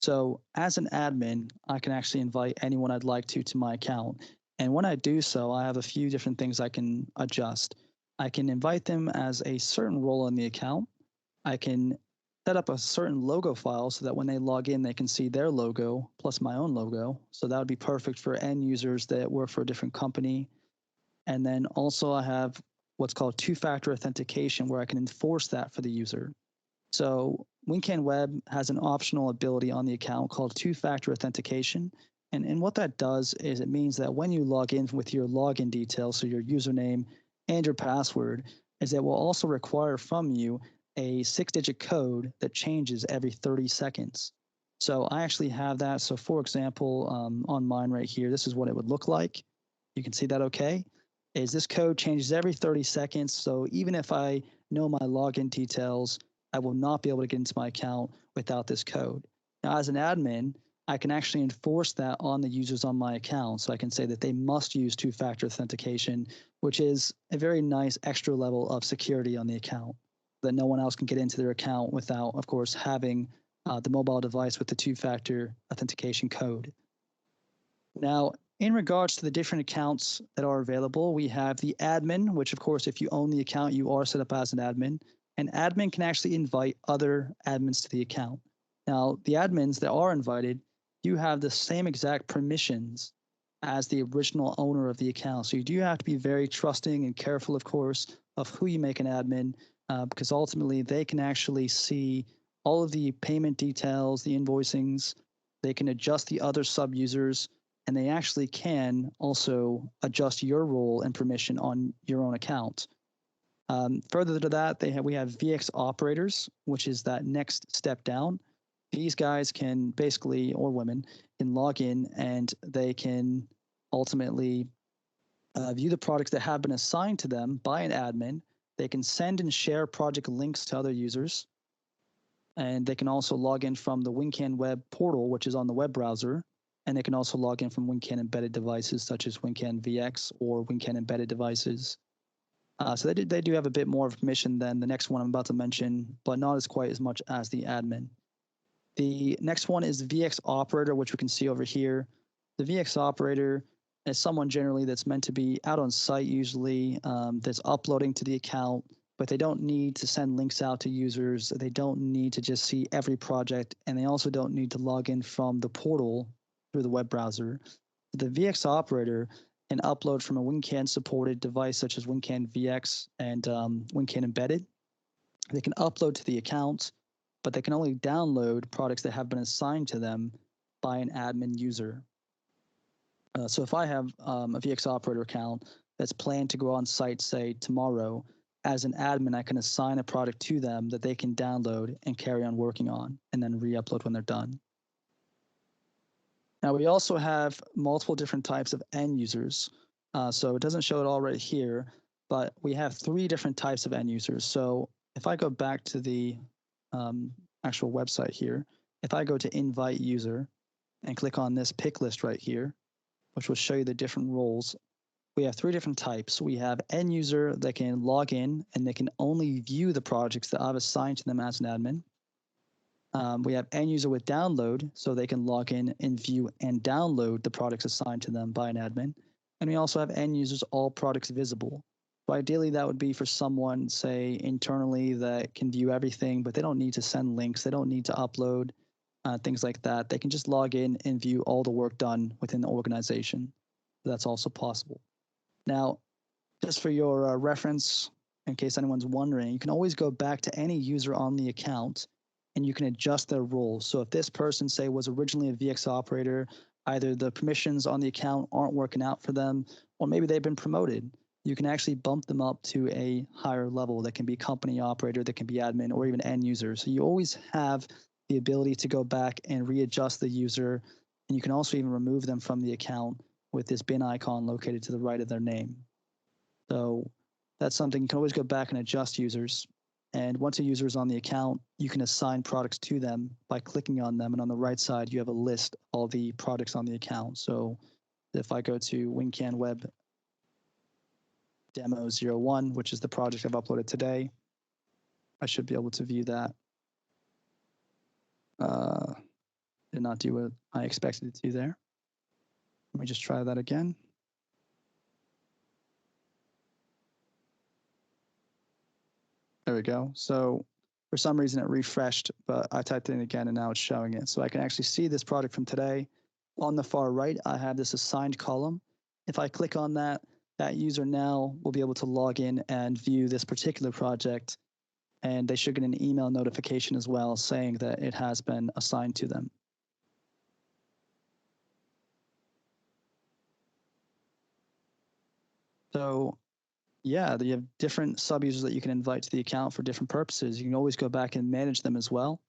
So as an admin, I can actually invite anyone I'd like to my account. And when I do so, I have a few different things I can adjust. I can invite them as a certain role in the account. I can set up a certain logo file so that when they log in, they can see their logo plus my own logo. So that would be perfect for end users that work for a different company. And then also I have what's called two-factor authentication, where I can enforce that for the user. So WinCan Web has an optional ability on the account called two-factor authentication. And what that does is it means that when you log in with your login details, so your username and your password, is it will also require from you a 6-digit code that changes every 30 seconds. So I actually have that. So for example, on mine right here, this is what it would look like. You can see that okay? Is this code changes every 30 seconds. So even if I know my login details, I will not be able to get into my account without this code. Now, as an admin, I can actually enforce that on the users on my account. So I can say that they must use two-factor authentication, which is a very nice extra level of security on the account, that no one else can get into their account without, of course, having the mobile device with the two-factor authentication code. Now, in regards to the different accounts that are available, we have the admin, which of course, if you own the account, you are set up as an admin. An admin can actually invite other admins to the account. Now, the admins that are invited, you have the same exact permissions as the original owner of the account. So you do have to be very trusting and careful, of course, of who you make an admin, because ultimately they can actually see all of the payment details, the invoicings, they can adjust the other sub-users, and they actually can also adjust your role and permission on your own account. Further to that, we have VX operators, which is that next step down. These guys can basically, or women, can log in and they can ultimately view the products that have been assigned to them by an admin. They can send and share project links to other users. And they can also log in from the WinCan Web portal, which is on the web browser. And they can also log in from WinCan embedded devices such as WinCan VX or WinCan embedded devices. So they do have a bit more of permission than the next one I'm about to mention, but not as quite as much as the admin. The next one is VX operator, which we can see over here. The VX operator as someone generally that's meant to be out on site usually, that's uploading to the account, but they don't need to send links out to users. They don't need to just see every project, and they also don't need to log in from the portal through the web browser. The VX operator can upload from a WinCan supported device such as WinCan VX and WinCan Embedded. They can upload to the account, but they can only download products that have been assigned to them by an admin user. So if I have a VX operator account that's planned to go on site, say tomorrow, as an admin, I can assign a product to them that they can download and carry on working on, and then re-upload when they're done. Now we also have multiple different types of end users. So it doesn't show it all right here, but we have 3 different types of end users. So if I go back to the actual website here, if I go to invite user and click on this pick list right here, which will show you the different roles, we have 3 different types. We have end user that can log in and they can only view the projects that I've assigned to them as an admin. We have end user with download, so they can log in and view and download the products assigned to them by an admin. And we also have end users, all products visible. So ideally, that would be for someone, say, internally that can view everything, but they don't need to send links. They don't need to upload, things like that. They can just log in and view all the work done within the organization. That's also possible. Now, just for your reference, in case anyone's wondering, you can always go back to any user on the account and you can adjust their role. So if this person, say, was originally a VX operator, either the permissions on the account aren't working out for them, or maybe they've been promoted, you can actually bump them up to a higher level that can be company operator, that can be admin, or even end user. So you always have the ability to go back and readjust the user, and you can also even remove them from the account with this bin icon located to the right of their name. So that's something you can always go back and adjust users. And once a user is on the account, you can assign products to them by clicking on them. And on the right side, you have a list of all the products on the account. So if I go to WinCan Web Demo 01, which is the project I've uploaded today, I should be able to view that. Did not do what I expected it to do there. Let me just try that again. There we go. So for some reason it refreshed, but I typed it in again and now it's showing it. So I can actually see this product from today. On the far right, I have this assigned column. If I click on that, that user now will be able to log in and view this particular project, and they should get an email notification as well saying that it has been assigned to them. So yeah, you have different sub-users that you can invite to the account for different purposes. You can always go back and manage them as well.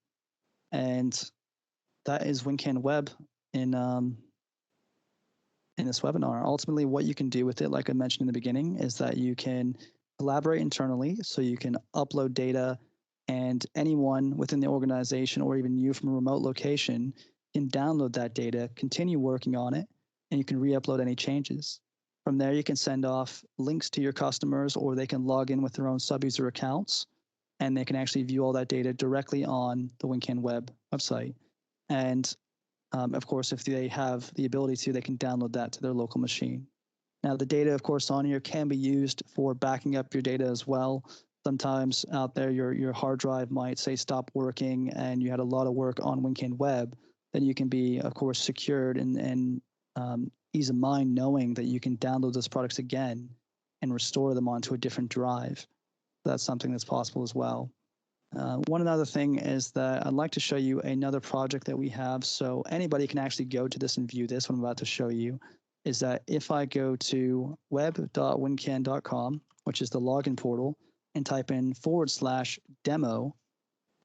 And that is WinCan Web in this webinar. Ultimately, what you can do with it, like I mentioned in the beginning, is that you can collaborate internally. So you can upload data, and anyone within the organization or even you from a remote location can download that data, continue working on it, and you can re-upload any changes. From there, you can send off links to your customers, or they can log in with their own sub-user accounts, and they can actually view all that data directly on the WinCan Web website. And of course, if they have the ability to, they can download that to their local machine. Now, the data, of course, on here can be used for backing up your data as well. Sometimes out there, your hard drive might say stop working and you had a lot of work on WinCan Web, then you can be, of course, secured and ease of mind knowing that you can download those products again and restore them onto a different drive. That's something that's possible as well. One other thing is that I'd like to show you another project that we have. So anybody can actually go to this and view this. What I'm about to show you is that if I go to web.wincan.com, which is the login portal, and type in /demo,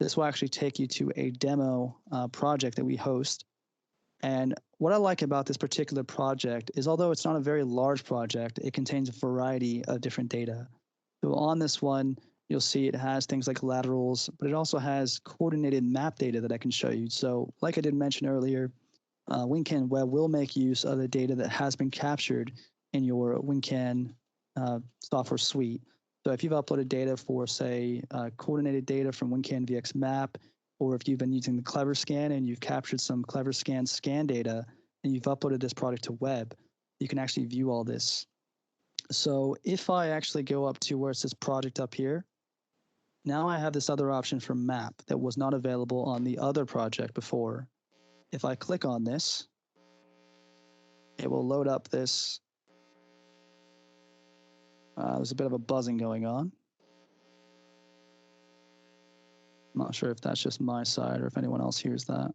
this will actually take you to a demo project that we host. And what I like about this particular project is, although it's not a very large project, it contains a variety of different data. So on this one, you'll see it has things like laterals, but it also has coordinated map data that I can show you. So like I did mention earlier, WinCan Web will make use of the data that has been captured in your WinCan software suite. So if you've uploaded data for, say, coordinated data from WinCan VX map, or if you've been using the Clever Scan and you've captured some Clever Scan data and you've uploaded this product to web, you can actually view all this. So if I actually go up to where it says project up here, now I have this other option for map that was not available on the other project before. If I click on this, it will load up this. There's a bit of a buzzing going on. I'm not sure if that's just my side or if anyone else hears that.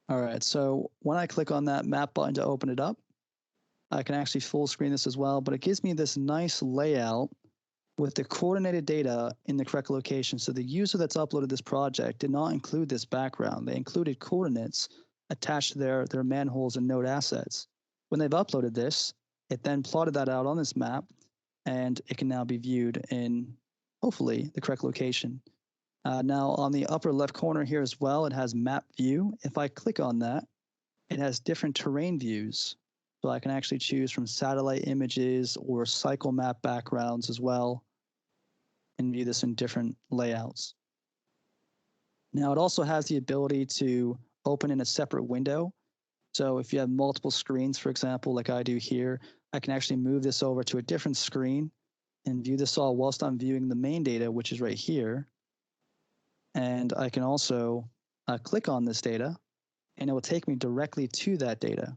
All right, so when I click on that map button to open it up, I can actually full screen this as well, but it gives me this nice layout with the coordinated data in the correct location. So the user that's uploaded this project did not include this background. They included coordinates attached to their manholes and node assets. When they've uploaded this, it then plotted that out on this map, and it can now be viewed in, hopefully, the correct location. Now, on the upper left corner here as well, it has map view. If I click on that, it has different terrain views. So I can actually choose from satellite images or cycle map backgrounds as well, and view this in different layouts. Now, it also has the ability to open in a separate window. So if you have multiple screens, for example, like I do here, I can actually move this over to a different screen and view this all whilst I'm viewing the main data, which is right here. And I can also click on this data, and it will take me directly to that data.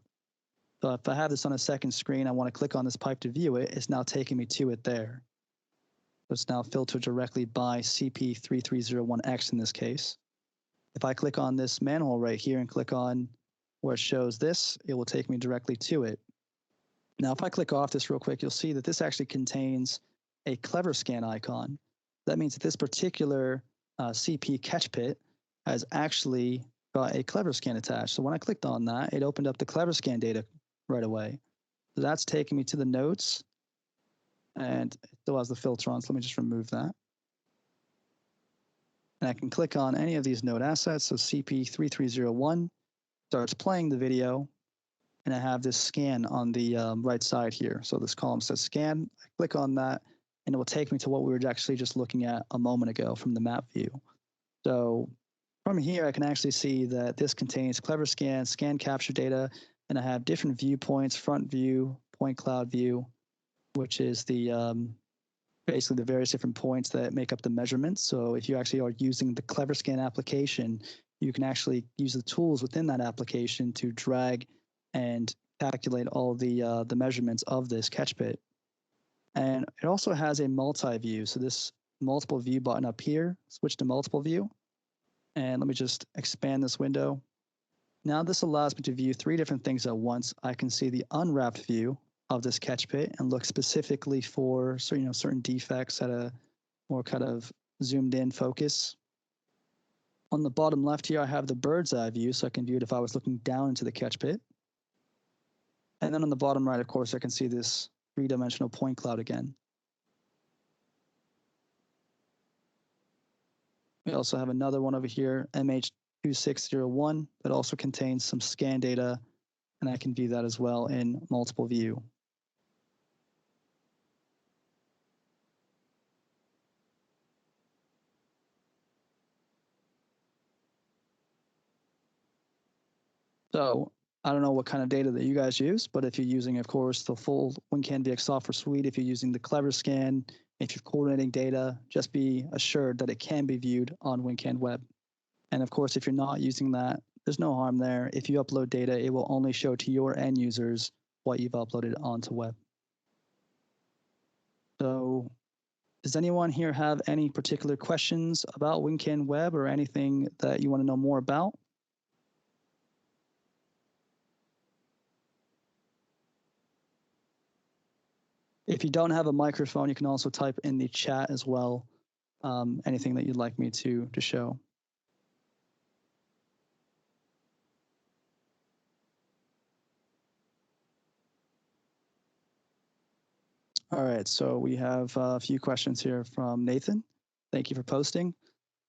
So if I have this on a second screen, I want to click on this pipe to view it, it's now taking me to it there. So it's now filtered directly by CP3301X in this case. If I click on this manhole right here and click on where it shows this, it will take me directly to it. Now, if I click off this real quick, you'll see that this actually contains a clever scan icon. That means that this particular CP catch pit has actually got a clever scan attached. So when I clicked on that, it opened up the clever scan data right away. So that's taking me to the nodes, and it still has the filter on, so let me just remove that. And I can click on any of these node assets. So CP3301 starts playing the video, and I have this scan on the right side here. So this column says scan. I click on that, and it will take me to what we were actually just looking at a moment ago from the map view. So from here, I can actually see that this contains clever scan, scan capture data, and I have different viewpoints: front view, point cloud view, which is the basically the various different points that make up the measurements. So if you actually are using the clever scan application, you can actually use the tools within that application to drag and calculate all the measurements of this catch pit. And it also has a multi-view. So this multiple view button up here, switch to multiple view. And let me just expand this window. Now this allows me to view 3 different things at once. I can see the unwrapped view of this catch pit and look specifically for certain defects at a more kind of zoomed in focus. On the bottom left here, I have the bird's eye view, so I can view it if I was looking down into the catch pit. And then on the bottom right, of course, I can see this 3-dimensional point cloud again. We also have another one over here, MH2601, that also contains some scan data, and I can view that as well in multiple view. So I don't know what kind of data that you guys use, but if you're using, of course, the full WinCan VX software suite, if you're using the clever scan, if you're coordinating data, just be assured that it can be viewed on WinCan Web. And of course, if you're not using that, there's no harm there. If you upload data, it will only show to your end users what you've uploaded onto web. So does anyone here have any particular questions about WinCan Web or anything that you want to know more about? If you don't have a microphone, you can also type in the chat as well, anything that you'd like me to show. All right, so we have a few questions here from Nathan. Thank you for posting.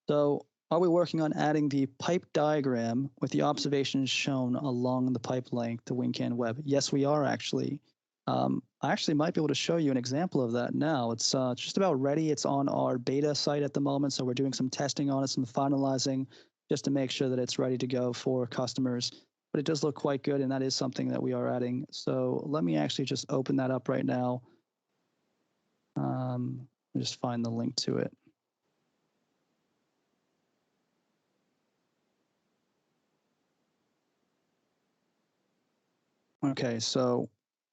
So are we working on adding the pipe diagram with the observations shown along the pipe length to WinCan Web? Yes, we are actually. I actually might be able to show you an example of that now. It's just about ready. It's on our beta site at the moment, so we're doing some testing on it, some finalizing, just to make sure that it's ready to go for customers. But it does look quite good, and that is something that we are adding. So let me actually just open that up right now. Just find the link to it. Okay, so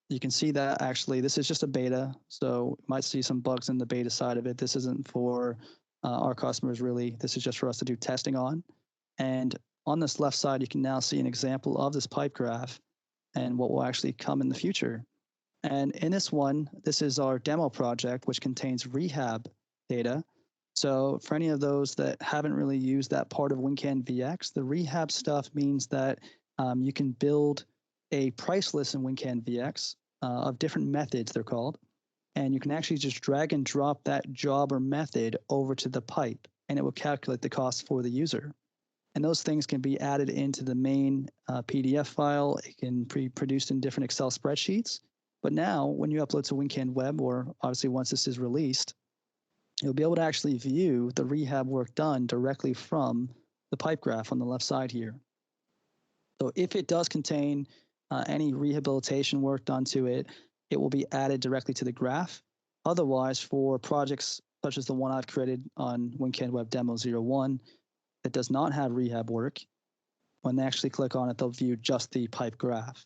you can see that actually this is just a beta, so you might see some bugs in the beta side of it. This isn't for our customers really. This is just for us to do testing on. And on this left side, you can now see an example of this pipe graph and what will actually come in the future. And in this one, this is our demo project, which contains rehab data. So for any of those that haven't really used that part of WinCan VX, the rehab stuff means that you can build a price list in WinCan VX of different methods, they're called. And you can actually just drag and drop that job or method over to the pipe, and it will calculate the cost for the user. And those things can be added into the main PDF file. It can be produced in different Excel spreadsheets. But now, when you upload to WinCan Web, or obviously once this is released, you'll be able to actually view the rehab work done directly from the pipe graph on the left side here. So if it does contain any rehabilitation work done to it, it will be added directly to the graph. Otherwise, for projects such as the one I've created on WinCan Web Demo 01 that does not have rehab work, when they actually click on it, they'll view just the pipe graph.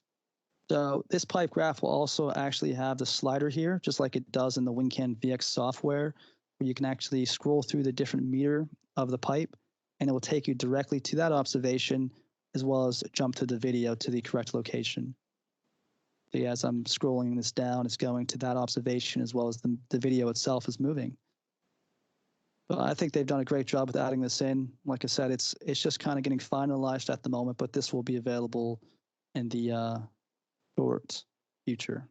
So this pipe graph will also actually have the slider here, just like it does in the WinCan VX software, where you can actually scroll through the different meter of the pipe, and it will take you directly to that observation, as well as jump to the video to the correct location. So as I'm scrolling this down, it's going to that observation, as well as the video itself is moving. But I think they've done a great job with adding this in. Like I said, it's just kind of getting finalized at the moment, but this will be available in the short future.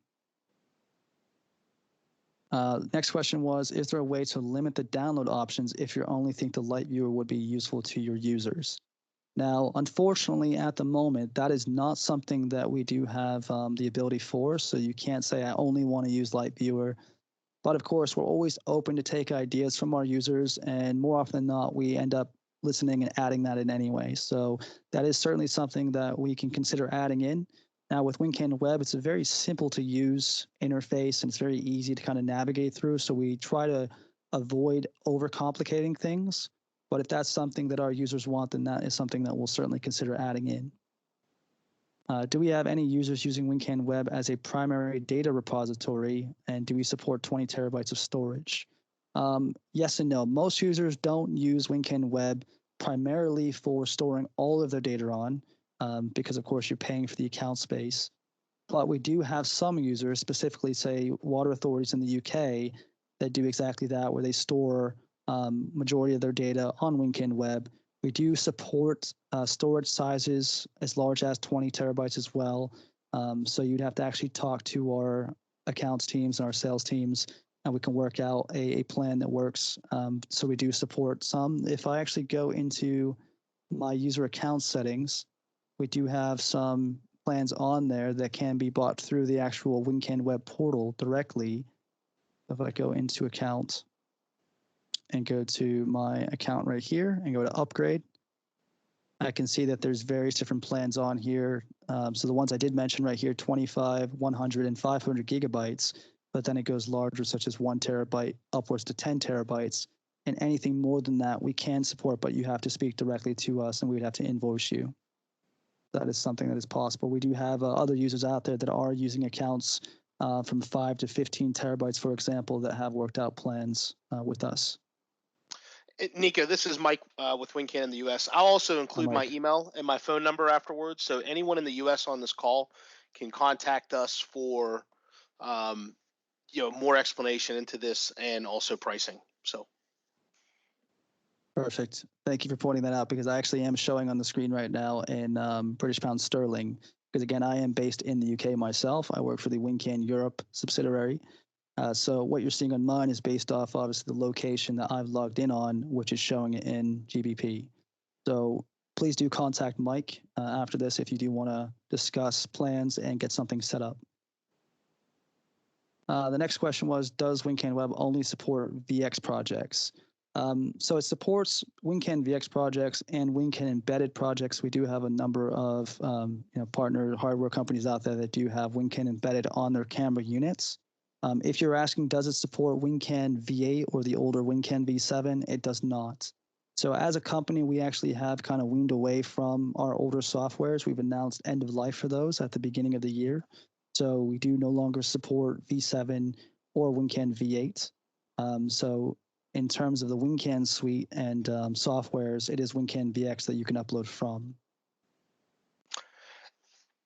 Next question was, is there a way to limit the download options if you only think the light viewer would be useful to your users? Now, unfortunately, at the moment, that is not something that we do have the ability for. So you can't say, I only want to use light viewer. But of course, we're always open to take ideas from our users. And more often than not, we end up listening and adding that in anyway. So that is certainly something that we can consider adding in. Now with WinCan Web, it's a very simple to use interface, and it's very easy to kind of navigate through. So we try to avoid overcomplicating things. But if that's something that our users want, then that is something that we'll certainly consider adding in. Do we have any users using WinCan Web as a primary data repository, and do we support 20 terabytes of storage? Yes and no. Most users don't use WinCan Web primarily for storing all of their data on, because of course you're paying for the account space. But we do have some users, specifically say water authorities in the UK, that do exactly that, where they store majority of their data on WinCan Web. We do support storage sizes as large as 20 terabytes as well. So you'd have to actually talk to our accounts teams and our sales teams, and we can work out a plan that works. So we do support some. If I actually go into my user account settings, we do have some plans on there that can be bought through the actual WinCan Web portal directly. If I go into account and go to my account right here and go to upgrade, I can see that there's various different plans on here. So the ones I did mention right here, 25, 100, and 500 gigabytes, but then it goes larger, such as 1 terabyte upwards to 10 terabytes. And anything more than that we can support, but you have to speak directly to us and we'd have to invoice you. That is something that is possible. We do have other users out there that are using accounts from 5 to 15 terabytes, for example, that have worked out plans with us. Nico, this is Mike with WinCan in the US. I'll also include my email and my phone number afterwards, so anyone in the US on this call can contact us for more explanation into this and also pricing. So perfect. Thank you for pointing that out, because I actually am showing on the screen right now in British pound sterling, because again, I am based in the UK myself. I work for the WinCan Europe subsidiary. So what you're seeing on mine is based off obviously the location that I've logged in on, which is showing it in GBP. So please do contact Mike after this if you do want to discuss plans and get something set up. The next question was, does WinCan Web only support VX projects? So it supports WinCan VX projects and WinCan embedded projects. We do have a number of partner hardware companies out there that do have WinCan embedded on their camera units. If you're asking, does it support WinCan V8 or the older WinCan V7? It does not. So as a company, we actually have kind of weaned away from our older softwares. We've announced end of life for those at the beginning of the year. So we do no longer support V7 or WinCan V8. So in terms of the WinCan suite and softwares, it is WinCan VX that you can upload from.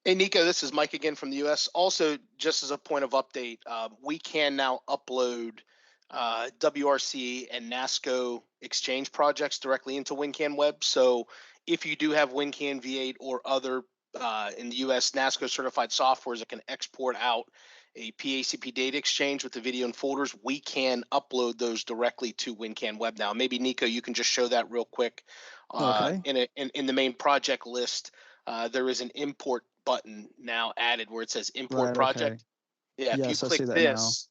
Hey, Nico, this is Mike again from the US. Also, just as a point of update, we can now upload WRC and NASCO Exchange projects directly into WinCan Web. So if you do have WinCan V8 or other in the US NASCO certified softwares that can export out a PACP data exchange with the video and folders, we can upload those directly to WinCan Web now. Maybe Nico, you can just show that real quick. Okay. In the main project list, there is an import button now added where it says import project. Okay. Yeah, if yes, you click this,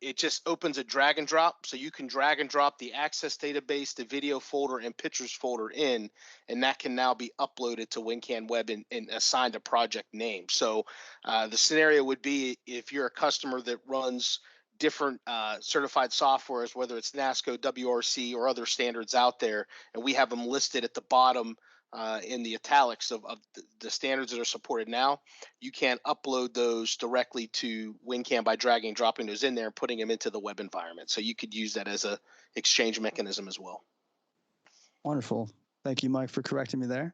it just opens a drag and drop. So you can drag and drop the access database, the video folder, and pictures folder in, and that can now be uploaded to WinCan Web and assigned a project name. So the scenario would be if you're a customer that runs different certified softwares, whether it's NASCO, WRC, or other standards out there, and we have them listed at the bottom in the italics of the standards that are supported now, you can upload those directly to WinCan by dragging and dropping those in there and putting them into the web environment. So you could use that as a exchange mechanism as well. Wonderful. Thank you, Mike, for correcting me there.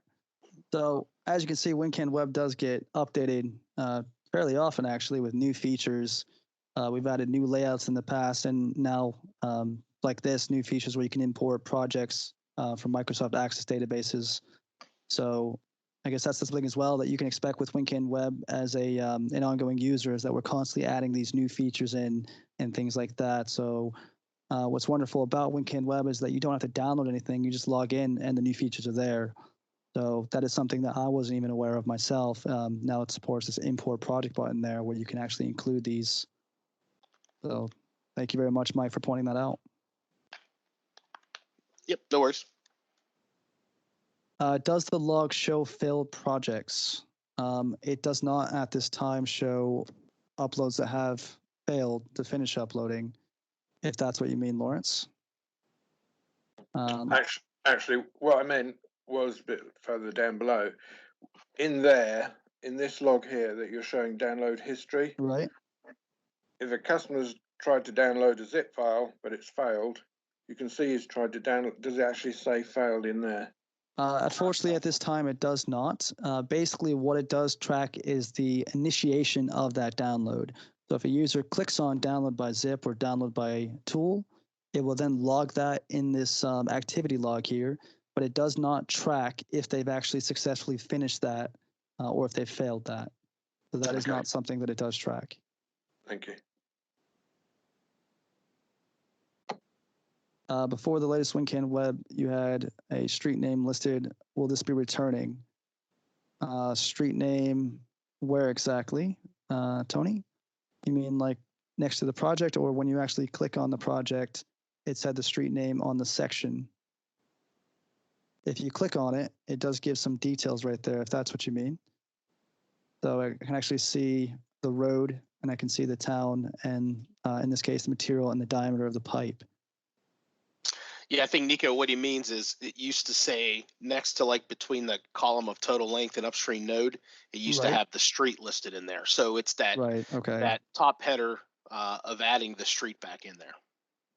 So as you can see, WinCan Web does get updated fairly often, actually, with new features. We've added new layouts in the past, and now, like this, new features where you can import projects from Microsoft Access databases. So I guess that's something as well that you can expect with WinCan Web as an ongoing user, is that we're constantly adding these new features in and things like that. So what's wonderful about WinCan Web is that you don't have to download anything. You just log in and the new features are there. So that is something that I wasn't even aware of myself. Now it supports this import project button there where you can actually include these. So thank you very much, Mike, for pointing that out. Yep, no worries. Does the log show failed projects? It does not at this time show uploads that have failed to finish uploading, if that's what you mean, Lawrence. Actually, what I meant was a bit further down below. In this log here that you're showing download history. Right. If a customer's tried to download a zip file, but it's failed, you can see he's tried to download. Does it actually say failed in there? Unfortunately, at this time, it does not. Basically, what it does track is the initiation of that download. So if a user clicks on download by zip or download by tool, it will then log that in this activity log here, but it does not track if they've actually successfully finished that or if they've failed that. So that is not something that it does track. Thank you. Before the latest WinCan Web, you had a street name listed. Will this be returning? Street name, where exactly, Tony? You mean like next to the project, or when you actually click on the project, it said the street name on the section? If you click on it, it does give some details right there, if that's what you mean. So I can actually see the road, and I can see the town, and in this case, the material and the diameter of the pipe. Yeah, I think Nico, what he means is it used to say next to like between the column of total length and upstream node, it used to have the street listed in there. So it's that that top header of adding the street back in there.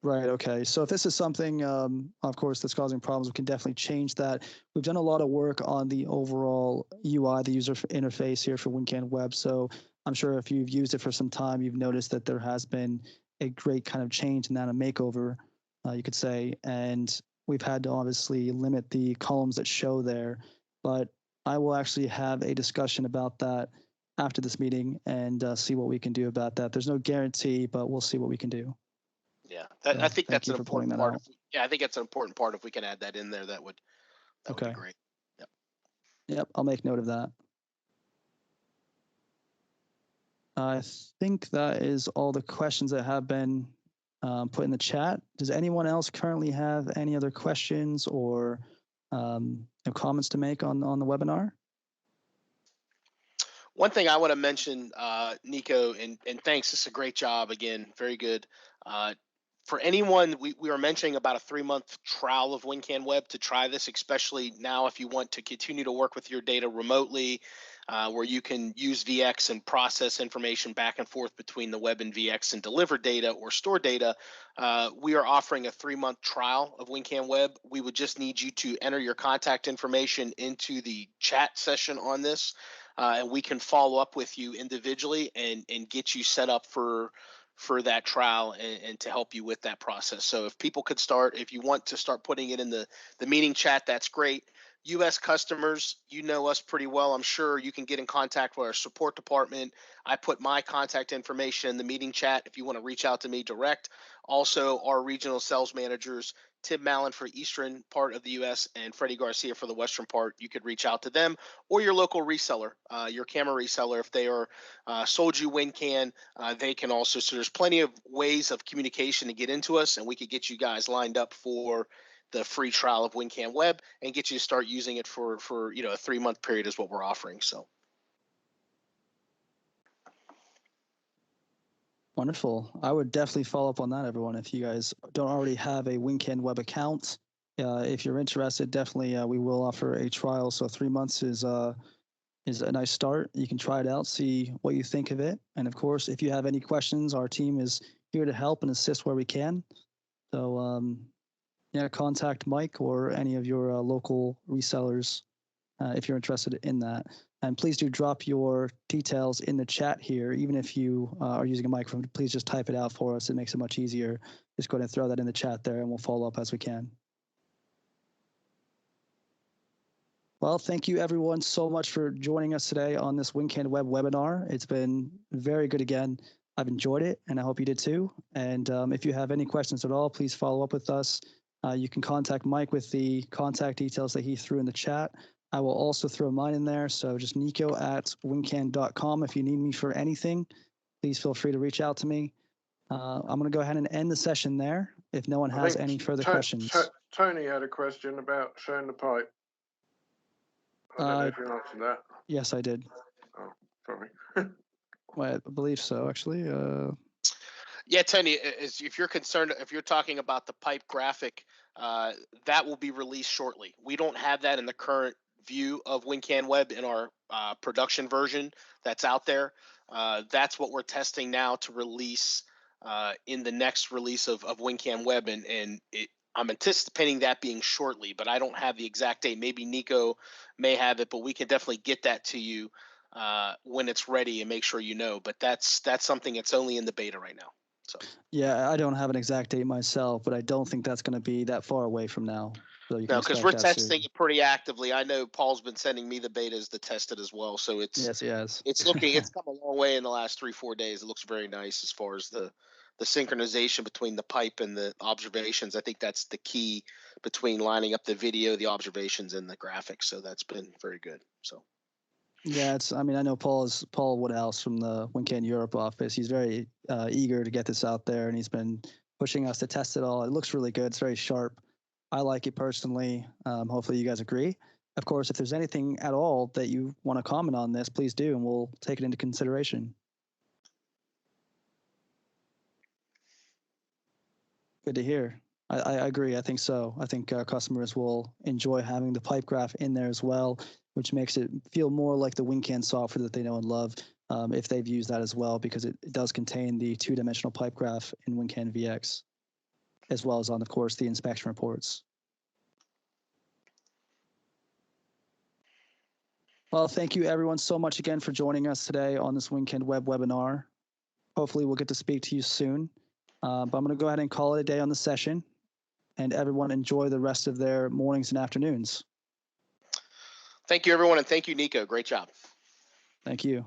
Right. Okay. So if this is something, of course, that's causing problems, we can definitely change that. We've done a lot of work on the overall UI, the user interface here for WinCan Web. So I'm sure if you've used it for some time, you've noticed that there has been a great kind of change in that, a makeover, you could say. And we've had to obviously limit the columns that show there. But I will actually have a discussion about that after this meeting and see what we can do about that. There's no guarantee, but we'll see what we can do. Yeah, I think that's an important part. I think that's an important part. If we can add that in there, that would be great. Yep. Yep, I'll make note of that. I think that is all the questions that have been put in the chat. Does anyone else currently have any other questions or comments to make on the webinar? One thing I want to mention, Nico, and thanks. This is a great job again. Very good. For anyone, we are mentioning about a 3-month trial of WinCan Web to try this, especially now if you want to continue to work with your data remotely, where you can use VX and process information back and forth between the web and VX and deliver data or store data. We are offering a 3-month trial of WinCan Web. We would just need you to enter your contact information into the chat session on this, and we can follow up with you individually and get you set up for that trial and to help you with that process. So if people could start, if you want to start putting it in the meeting chat, that's great. US customers, you know us pretty well. I'm sure you can get in contact with our support department. I put my contact information in the meeting chat if you want to reach out to me direct. Also, our regional sales managers, Tim Mallon for eastern part of the US and Freddie Garcia for the western part, you could reach out to them, or your local reseller, your camera reseller. If they are sold you WinCan, they can also. So there's plenty of ways of communication to get into us, and we could get you guys lined up for the free trial of WinCan Web and get you to start using it for a 3-month period is what we're offering. So. Wonderful. I would definitely follow up on that, everyone. If you guys don't already have a WinCan Web account, if you're interested, definitely we will offer a trial. So 3 months is a nice start. You can try it out, see what you think of it. And of course, if you have any questions, our team is here to help and assist where we can. So contact Mike or any of your local resellers if you're interested in that. And please do drop your details in the chat here. Even if you are using a microphone, please just type it out for us. It makes it much easier. Just go ahead and throw that in the chat there, and we'll follow up as we can. Well, thank you everyone so much for joining us today on this WinCan Web webinar. It's been very good again. I've enjoyed it, and I hope you did too. And if you have any questions at all, please follow up with us. You can contact Mike with the contact details that he threw in the chat. I will also throw mine in there. So just nico@wincan.com. If you need me for anything, please feel free to reach out to me. I'm going to go ahead and end the session there if no one has any further questions. Tony had a question about showing the pipe. I don't know if you answered that. Yes, I did. Oh, sorry. Well, I believe so, actually. Yeah, Tony, if you're concerned, if you're talking about the pipe graphic, that will be released shortly. We don't have that in the current view of WinCan Web in our production version that's out there. That's what we're testing now to release in the next release of WinCan Web, and I'm anticipating that being shortly, but I don't have the exact date. Maybe Nico may have it, but we can definitely get that to you when it's ready and make sure you know. But that's something that's only in the beta right now. So. Yeah, I don't have an exact date myself, but I don't think that's going to be that far away from now. So you no, because we're testing it pretty actively. I know Paul's been sending me the betas to test it as well. So it's yes. It's come a long way in the last 3-4 days. It looks very nice as far as the synchronization between the pipe and the observations. I think that's the key between lining up the video, the observations, and the graphics. So that's been very good. So. Yeah, I know Paul Woodhouse from the WinCan Europe office. He's very eager to get this out there, and he's been pushing us to test it all. It looks really good. It's very sharp. I like it personally. Hopefully you guys agree. Of course, if there's anything at all that you want to comment on this, please do, and we'll take it into consideration. Good to hear. I agree. I think so. I think customers will enjoy having the pipe graph in there as well, which makes it feel more like the WinCan software that they know and love if they've used that as well, because it does contain the 2-dimensional pipe graph in WinCan VX, as well as on, of course, the inspection reports. Well, thank you everyone so much again for joining us today on this WinCan Web webinar. Hopefully we'll get to speak to you soon. But I'm going to go ahead and call it a day on the session, and everyone enjoy the rest of their mornings and afternoons. Thank you, everyone, and thank you, Nico. Great job. Thank you.